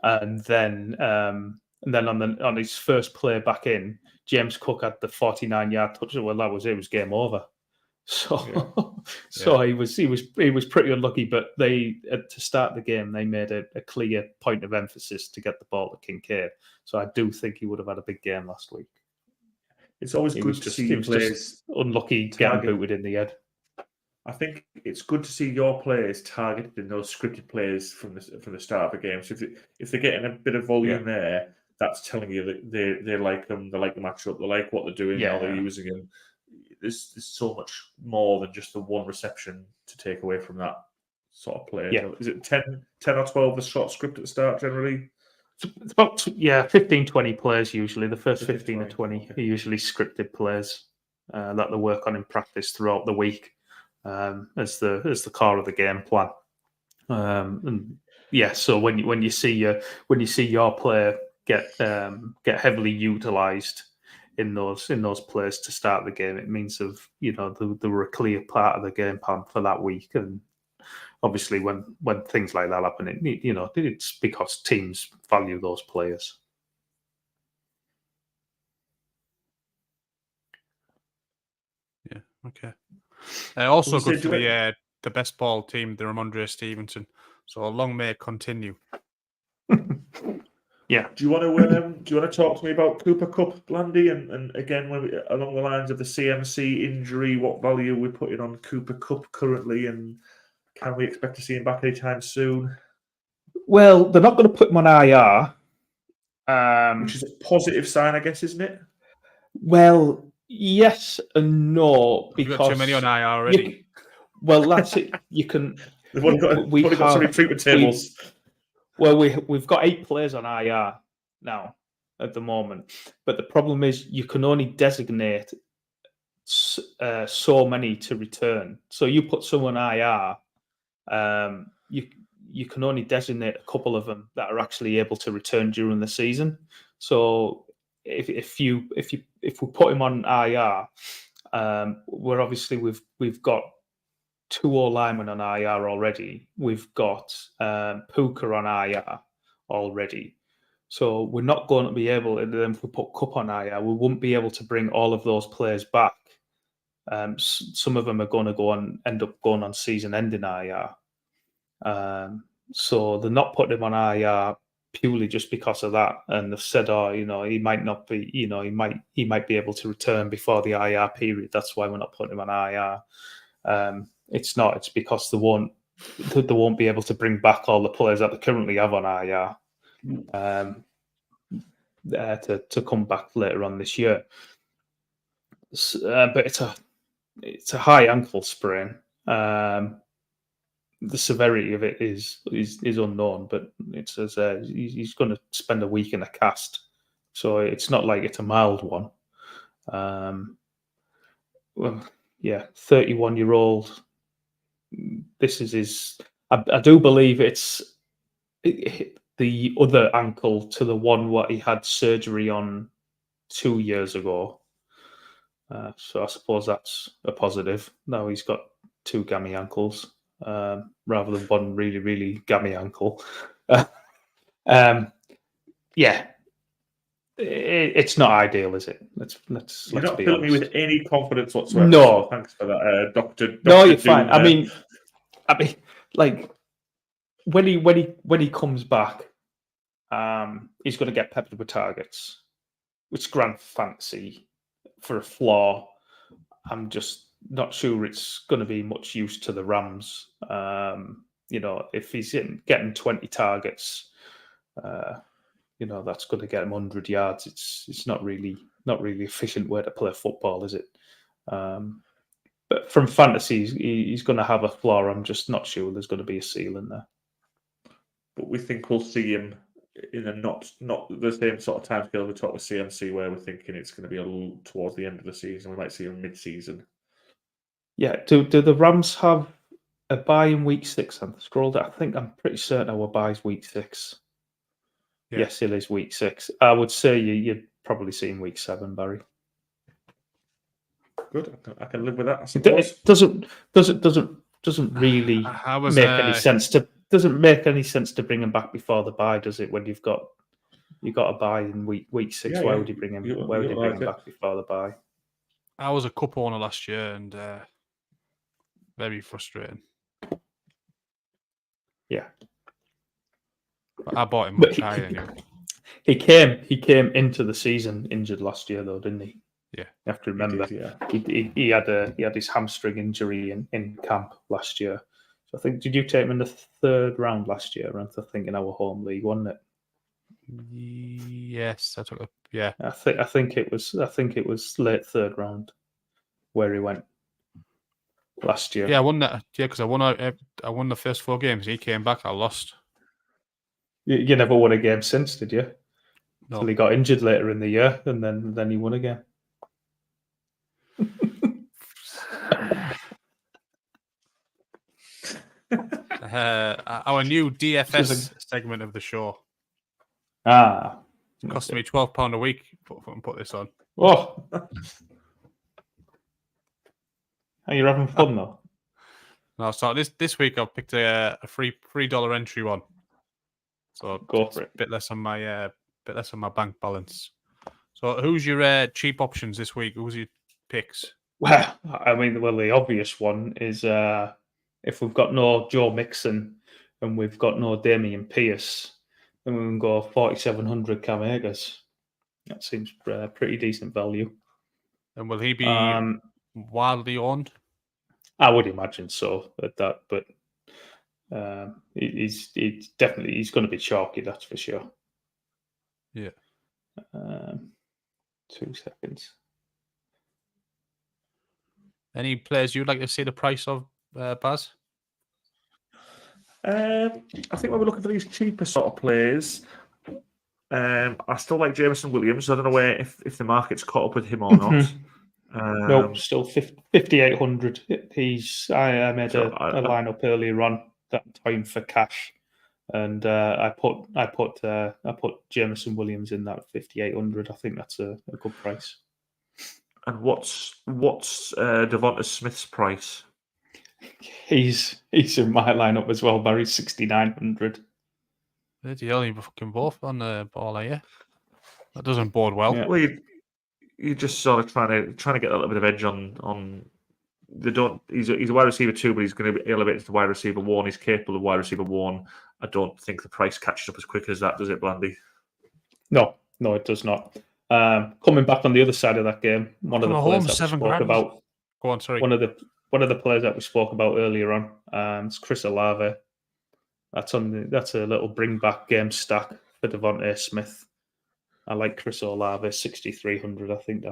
and then on his first play back in, James Cook had the 49-yard touchdown. Well, that was it. It was game over. So, he was pretty unlucky. But they to start the game, they made a clear point of emphasis to get the ball to Kincaid. So I do think he would have had a big game last week. It's always good to see players unlucky getting booted in the head. I think it's good to see your players targeted in those scripted plays from the start of the game. So if they're getting a bit of volume there, that's telling you that they like them, they like the matchup, they like what they're doing, how they're using them. There's so much more than just the one reception to take away from that sort of play. Yeah. Is it 10 or 12 the short script at the start generally? It's about 15, 20 plays usually. The first 15 or 20 are usually scripted plays that they work on in practice throughout the week as the core of the game plan. So when you see your player get heavily utilised in those plays to start the game, it means they were a clear part of the game plan for that week. And obviously, when things like that happen, it's because teams value those players. Yeah. Okay. Also good for the best ball team, the Ramondre Stevenson. So long may it continue. Yeah. Do you want to talk to me about Cooper Kupp, Blandy, and again along the lines of the CMC injury, what value we're putting on Cooper Kupp currently, and can we expect to see him back anytime soon? Well, they're not going to put him on IR, which is a positive sign, I guess, isn't it? Well, yes and no, because we've got too many on IR already. That's it. You can. We've only got so many treatment tables. We've got 8 players on IR now at the moment, but the problem is you can only designate so many to return. So you put someone IR, you can only designate a couple of them that are actually able to return during the season. So if we put him on IR, we've got 2 O-linemen on IR already. We've got Puka on IR already. So we're not going to be able, and then if we put Kupp on IR, we won't be able to bring all of those players back. Some of them are going to end up going on season-ending IR. So they're not putting him on IR purely just because of that. And they've said, he might not be, he might be able to return before the IR period. That's why we're not putting him on IR. It's not. It's because they won't be able to bring back all the players that they currently have on IR to come back later on this year. But it's a high ankle sprain. The severity of it is unknown, but it says he's going to spend a week in a cast, so it's not like it's a mild one. 31-year-old. This is his. I do believe it's the other ankle to the one what he had surgery on 2 years ago. So I suppose that's a positive. Now he's got 2 gammy ankles rather than one really, really gammy ankle. But It's not ideal, is it? Let's You're not be filling me honest. with any confidence whatsoever. No. So thanks for that, Doctor. No, you're fine. I mean, like when he comes back, he's going to get peppered with targets, which grand fantasy for a floor. I'm just not sure it's going to be much use to the Rams. If he's getting 20 targets, that's going to get him 100 yards. It's not really efficient way to play football, is it? But from fantasy, he's going to have a floor. I'm just not sure there's going to be a ceiling there. But we think we'll see him in a not the same sort of timescale we talked with CMC, where we're thinking it's going to be a little towards the end of the season. We might see him mid-season. Yeah. Do the Rams have a bye in week 6? I've scrolled. I'm pretty certain our bye is week 6. Yeah. Yes, it is week 6. I would say you'd probably see in week 7, Barry. Good. I can live with that. I It suppose. doesn't really was, make any sense to. Doesn't make any sense to bring him back before the bye, does it? When you've got a bye in week 6, Yeah, why yeah. would you bring him? You- Why would you you bring like him it. back before the bye? I was a cup owner last year and very frustrating. Yeah. But I bought him But much higher anyway. He came into the season injured last year, though, didn't he? Yeah. You have to remember. Yeah. He had his hamstring injury in camp last year. So I think, did you take him in the 3rd round last year? I think in our home league, wasn't it? Yes, I took a yeah. I think it was late 3rd round where he went last year. Yeah, I won that. Yeah, because I won the first 4 games. He came back, I lost. You never won a game since, did you? No. Until he got injured later in the year, and then he won again. Our new DFS segment of the show. It cost me £12 a week to put this on. Oh, are you having fun though? No, so this week I've picked a $3 entry one. So Go it's for a it. bit less on my bank balance. So who's your cheap options this week? Who's your picks? Well, I mean, the obvious one is if we've got no Joe Mixon and we've got no Damian Pierce, then we can go 4,700 Cam Akers. That seems pretty decent value. And will he be wildly owned? I would imagine so at that, but he's going to be chalky, that's for sure. Yeah. 2 seconds. Any players you'd like to see the price of, Baz? I think when we're looking for these cheaper sort of players, I still like Jameson Williams. I don't know if the market's caught up with him or not. Nope, still 5,800. I made a lineup earlier on that time for cash, and I put Jameson Williams in that 5,800. I think that's a good price. And what's Devonta Smith's price? He's in my lineup as well, Barry. 6,900. The only fucking both on the ball, are you? That doesn't bode well. Yeah. Well, you're just sort of trying to get a little bit of edge on. He's a wide receiver 2, but he's going to be elevated to wide receiver 1. He's capable of wide receiver 1. I don't think the price catches up as quick as that, does it, Blandy? No, it does not. Coming back on the other side of that game, one of the players that we spoke about. Go on, sorry. One of the players that we spoke about earlier on, it's Chris Olave. That's a little bring back game stack for Devontae Smith. I like Chris Olave, 6,300. I think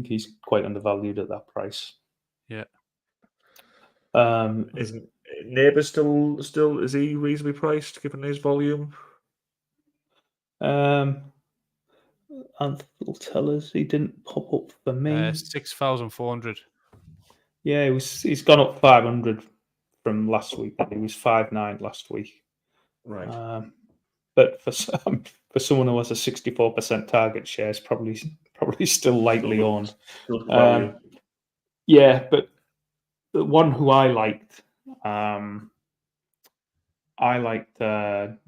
he's quite undervalued at that price. Yeah. Is Neighbour still is he reasonably priced given his volume? And will tell us he didn't pop up for me. 6,400. Yeah, he's gone up 500 from last week. He was 5.9 last week. Right. But for someone who has a 64% target share, it's probably still lightly owned. Yeah, but the one who I liked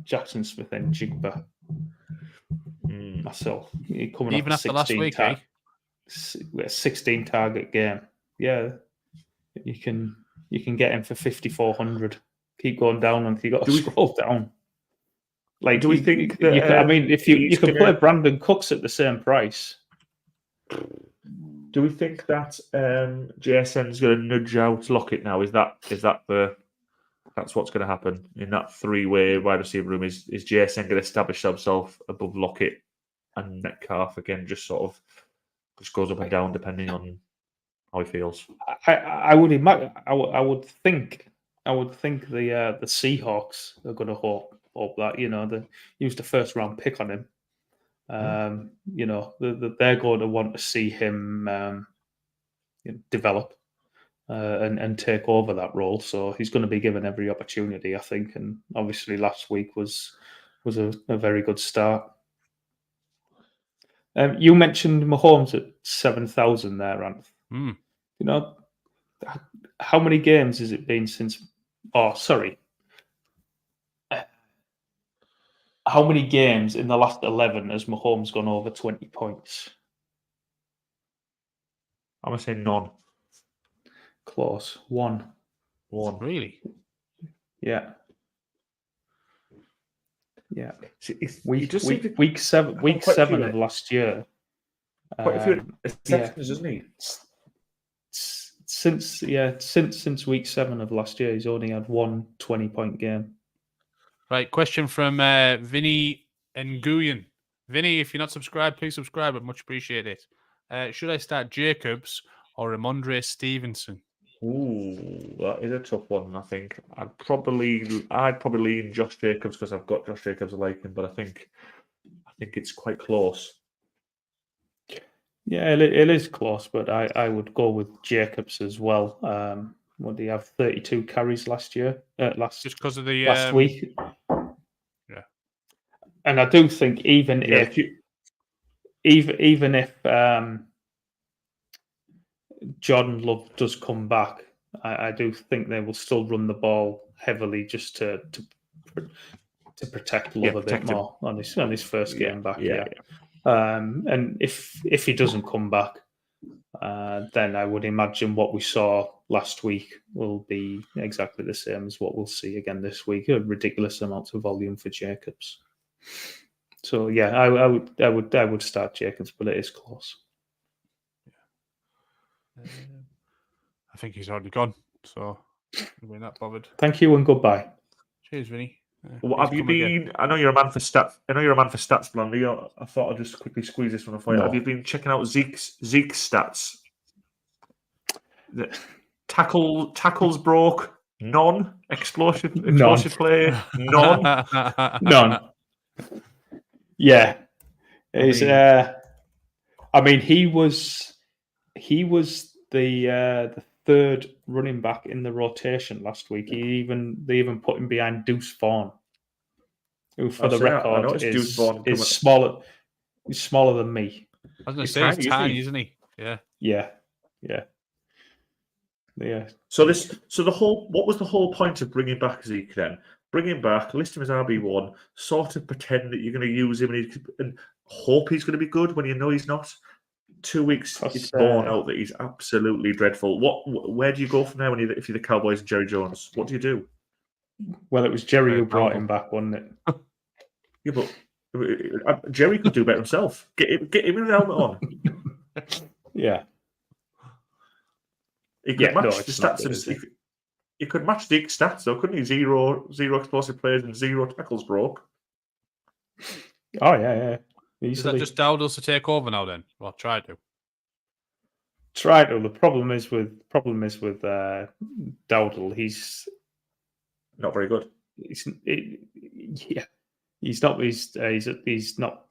Jackson Smith and Jigba myself. You're coming Even off after last week, eh? 16 target game. Yeah, you can get him for 5,400. Keep going down until you got to scroll down. Like, do we think that, I mean, if you can play Brandon Cooks at the same price. Do we think that JSN's going to nudge out Lockett now? Is that that's what's going to happen in that three-way wide receiver room? Is JSN going to establish himself above Lockett and Metcalf again? Just sort of goes up and down depending on how he feels. I would imagine. I would think the Seahawks are going to hope that they used a first round pick on him. They're going to want to see him develop and take over that role. So he's going to be given every opportunity, I think. And obviously, last week was a very good start. You mentioned Mahomes at 7,000 there, Ranth. How many games has it been since? Oh, sorry. How many games in the last 11 has Mahomes gone over 20 points? I'm going to say none. Close. One. Really? Yeah. Yeah. Week 7 of last year. Quite a few exceptions, doesn't he? Since week 7 of last year, he's only had one 20-point game. Right, question from Vinny Nguyen. Vinny, if you're not subscribed, please subscribe. I'd much appreciate it. Should I start Jacobs or Ramondre Stevenson? Ooh, that is a tough one. I think I'd probably lean Josh Jacobs because I've got Josh Jacobs. I like him, but I think it's quite close. Yeah, it is close, but I would go with Jacobs as well. What do you have? 32 carries last year. Just because of the last week. Yeah, and I do think even if Jordan Love does come back, I do think they will still run the ball heavily just to protect Love a bit more on his first game back. Yeah. And if he doesn't come back, then I would imagine what we saw last week will be exactly the same as what we'll see again this week. A ridiculous amount of volume for Jacobs. So yeah, I would start Jacobs, but it is close. I think he's already gone, so we're not bothered. Thank you and goodbye. Cheers, Vinny. What have you been? Again. I know you're a man for stats, Blandy. I thought I'd just quickly squeeze this one for you. Have you been checking out Zeke's stats? The tackles broke, none. Explosive play, none. None. Yeah, I mean, he was the third running back in the rotation last week. They even put him behind Deuce Vaughn, who, for the record, is smaller. He's smaller than me. I was going to say he's tiny, isn't he? Yeah. Yeah. So what was the whole point of bringing back Zeke then? Bring him back, list him as RB1, sort of pretend that you're going to use him and hope he's going to be good when you know he's not. 2 weeks, it's borne out that he's absolutely dreadful. Where do you go from there if you're the Cowboys and Jerry Jones? What do you do? Well, it was Jerry who brought him back, wasn't it? Yeah, but Jerry could do better himself. Get him with the helmet on. Yeah. He could match the stats. He could match the stats, though, couldn't he? Zero explosive plays and 0 tackles broke. Oh, yeah. Is that just Dowdles to take over now then? Well, try to. The problem is with Dowdle, he's not very good. He's not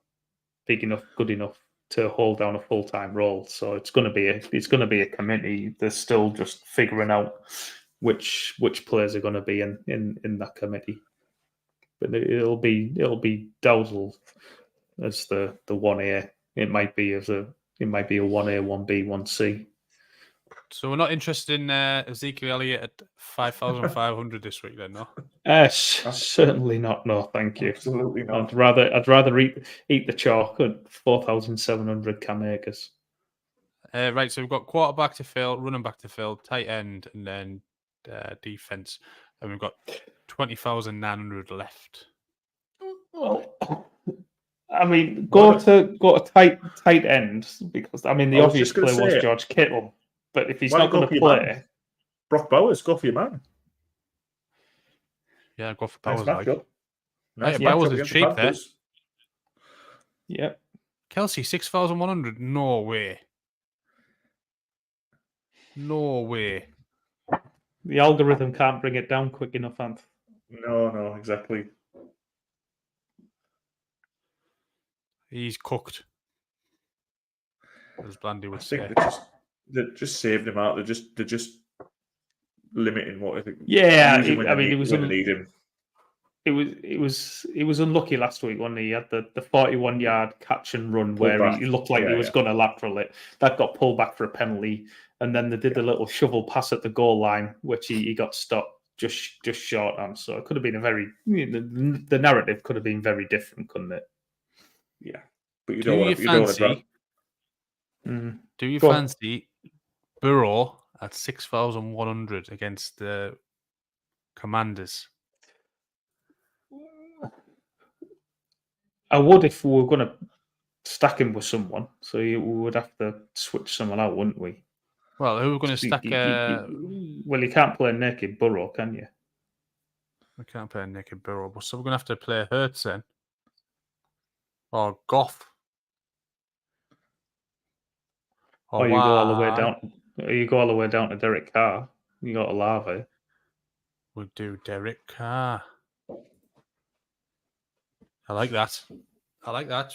big enough, good enough to hold down a full-time role. So it's going to be a committee. They're still just figuring out which players are going to be in that committee. But it'll be Dowdle as the 1A. It might be a 1A, 1B, 1C. So we're not interested in Ezekiel Elliott at 5,500 this week, then, no? Certainly not. No, thank you. Absolutely not. I'd rather eat the chalk at 4,700 Cam Akers. Right, so we've got quarterback to fill, running back to fill, tight end, and then defense, and we've got 20,900 left. I mean, go to tight end because I mean the I was obvious just gonna play was say- George Kittle, but if he's Why not don't you going go to for your play, man? Brock Bowers, go for your man. Yeah, go for Nice Powers. Like. matchup. Nice Yeah, Bowers matchup is against the cheap there. Panthers. yeah, Kelsey, 6,100. No way. No way. the algorithm can't bring it down quick enough, Ant. No, exactly. He's cooked. As Blandy I would think say. they just saved him out. They're just limiting what I think. Yeah, using when I they mean, need- when they need him. It was unlucky last week when he had the 41-yard catch and run where back. he looked like he Yeah, was yeah. going to lateral it. That got pulled back for a penalty, and then they did the little shovel pass at the goal line, which he got stopped just short on. So it could have been the narrative could have been very different, couldn't it? Yeah, but you Do don't you want to. fancy? Mm. Do you Go on. fancy Burrow at 6,100 against the Commanders? I would if we were going to stack him with someone. So we would have to switch someone out, wouldn't we? Well, who are we going to stack? Well, you can't play naked Burrow, can you? We can't play naked Burrow, but so we're going to have to play Hurts then. Or Goff. Or you go all the way down. You go all the way down to Derek Carr. You got Olave. We'll do Derek Carr. I like that.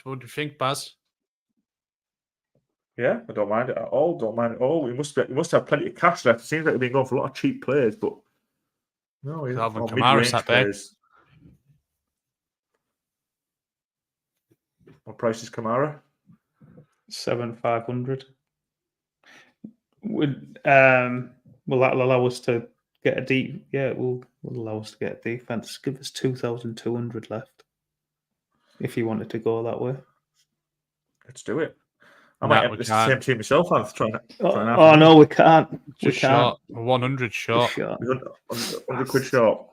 What do you think, Baz? Yeah, I don't mind it at all. Don't mind it at all. We must have plenty of cash left. It seems like we've been going for a lot of cheap players, but no, Alvin or Kamara mid-range sat there. players. What price is Kamara? 7,500. Will that allow us to get a deep? Yeah, it will allow us to get a defense. Give us 2,200 left. If you wanted to go that way. Let's do it. I No, might have we this can't. same team myself. I'm trying to. Oh no, we can't. We Just can't. short. 100 short. Short. 100 quid short.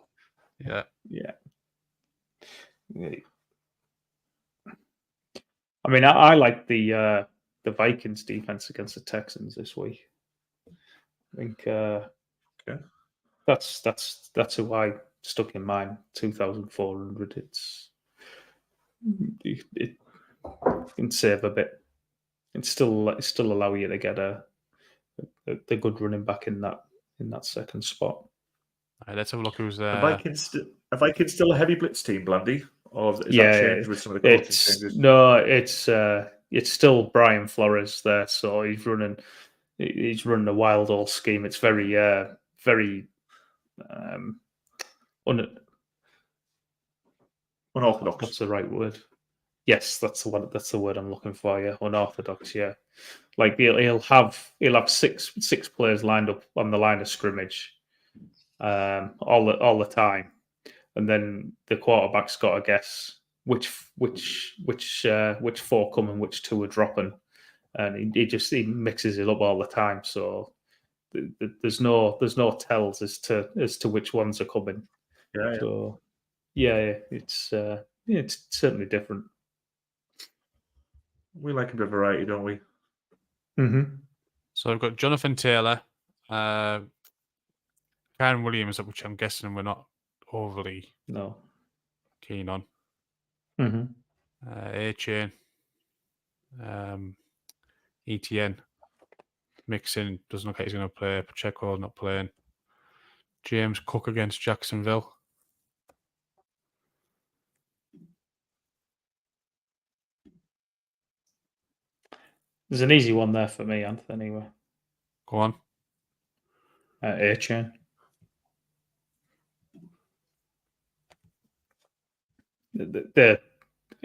Yeah. Yeah. I mean, I like the Vikings defense against the Texans this week. I think that's who I stuck in mind. 2,400. It can save a bit. It still allow you to get a good running back in that second spot. All right, let's have a look who's there. Are Vikings still a heavy blitz team, Blandy? Or is that changed with some of the coaching changes? No, it's still Brian Flores there, so he's running a wild all scheme. It's very Unorthodox. what's the right word? Yes, that's the word I'm looking for. Yeah, unorthodox. Yeah, like he'll have six players lined up on the line of scrimmage, all the time, and then the quarterback's got to guess which four come and which two are dropping, and he mixes it up all the time. So there's no tells as to which ones are coming. Yeah. So yeah, it's certainly different. We like a bit of variety, don't we? Mm-hmm. So I've got Jonathan Taylor, Karen Williams, which I'm guessing we're not overly keen on. Mm-hmm. A-Chain, ETN, Mixon doesn't look like he's going to play. Pacheco not playing. James Cook against Jacksonville. There's an easy one there for me, Anthony. Anyway. Go on. A-Chain.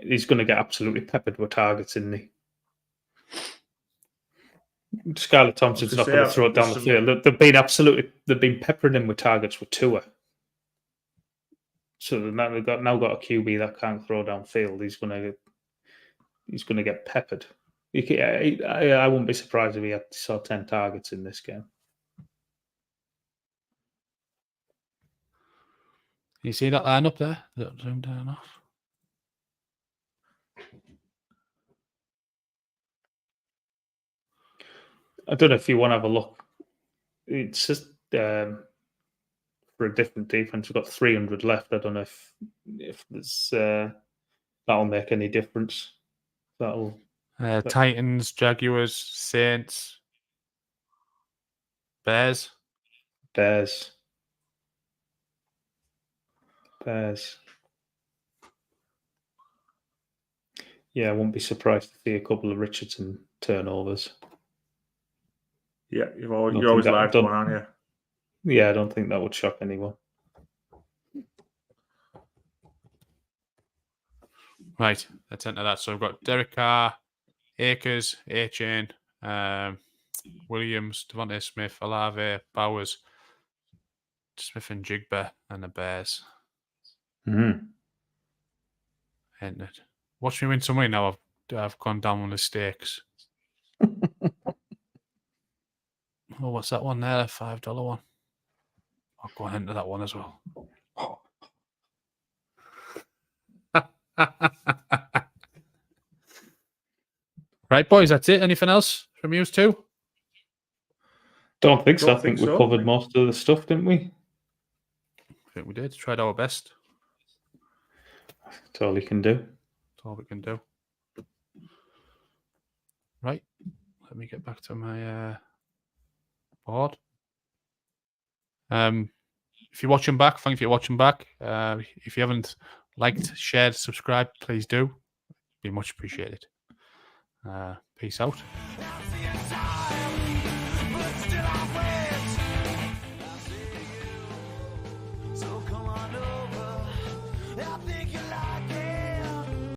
He's going to get absolutely peppered with targets, isn't he? Scarlett Thompson's not going to throw it down the field. They've been peppering him with targets with Tua. So now they've now got a QB that can't throw downfield. He's going to get peppered. I wouldn't be surprised if he saw 10 targets in this game. You see that line up there? Zoom down off. I don't know if you want to have a look. It's just for a different defense. We've got 300 left. I don't know if there's that'll make any difference. Titans, Jaguars, Saints, Bears. Yeah, I won't be surprised to see a couple of Richardson turnovers. Yeah, you're always live one, aren't you? Yeah, I don't think that would shock anyone. Right, let's enter that. So we've got Derek Carr, Akers, A-Chain, Williams, Devontae Smith, Olave, Bowers, Smith and Jigba, and the Bears. Entered. Watch me win some money now. I've gone down on the stakes. Oh, what's that one there? $5 one. I'll go and enter that one as well. Right, boys, that's it. Anything else from you two? Don't think so. I think we covered most of the stuff, didn't we? I think we did. Tried our best. That's all you can do. That's all we can do. Right. Let me get back to my board. If you're watching back, thank you for watching back. If you haven't liked, shared, subscribed, please do. Be much appreciated. Peace out.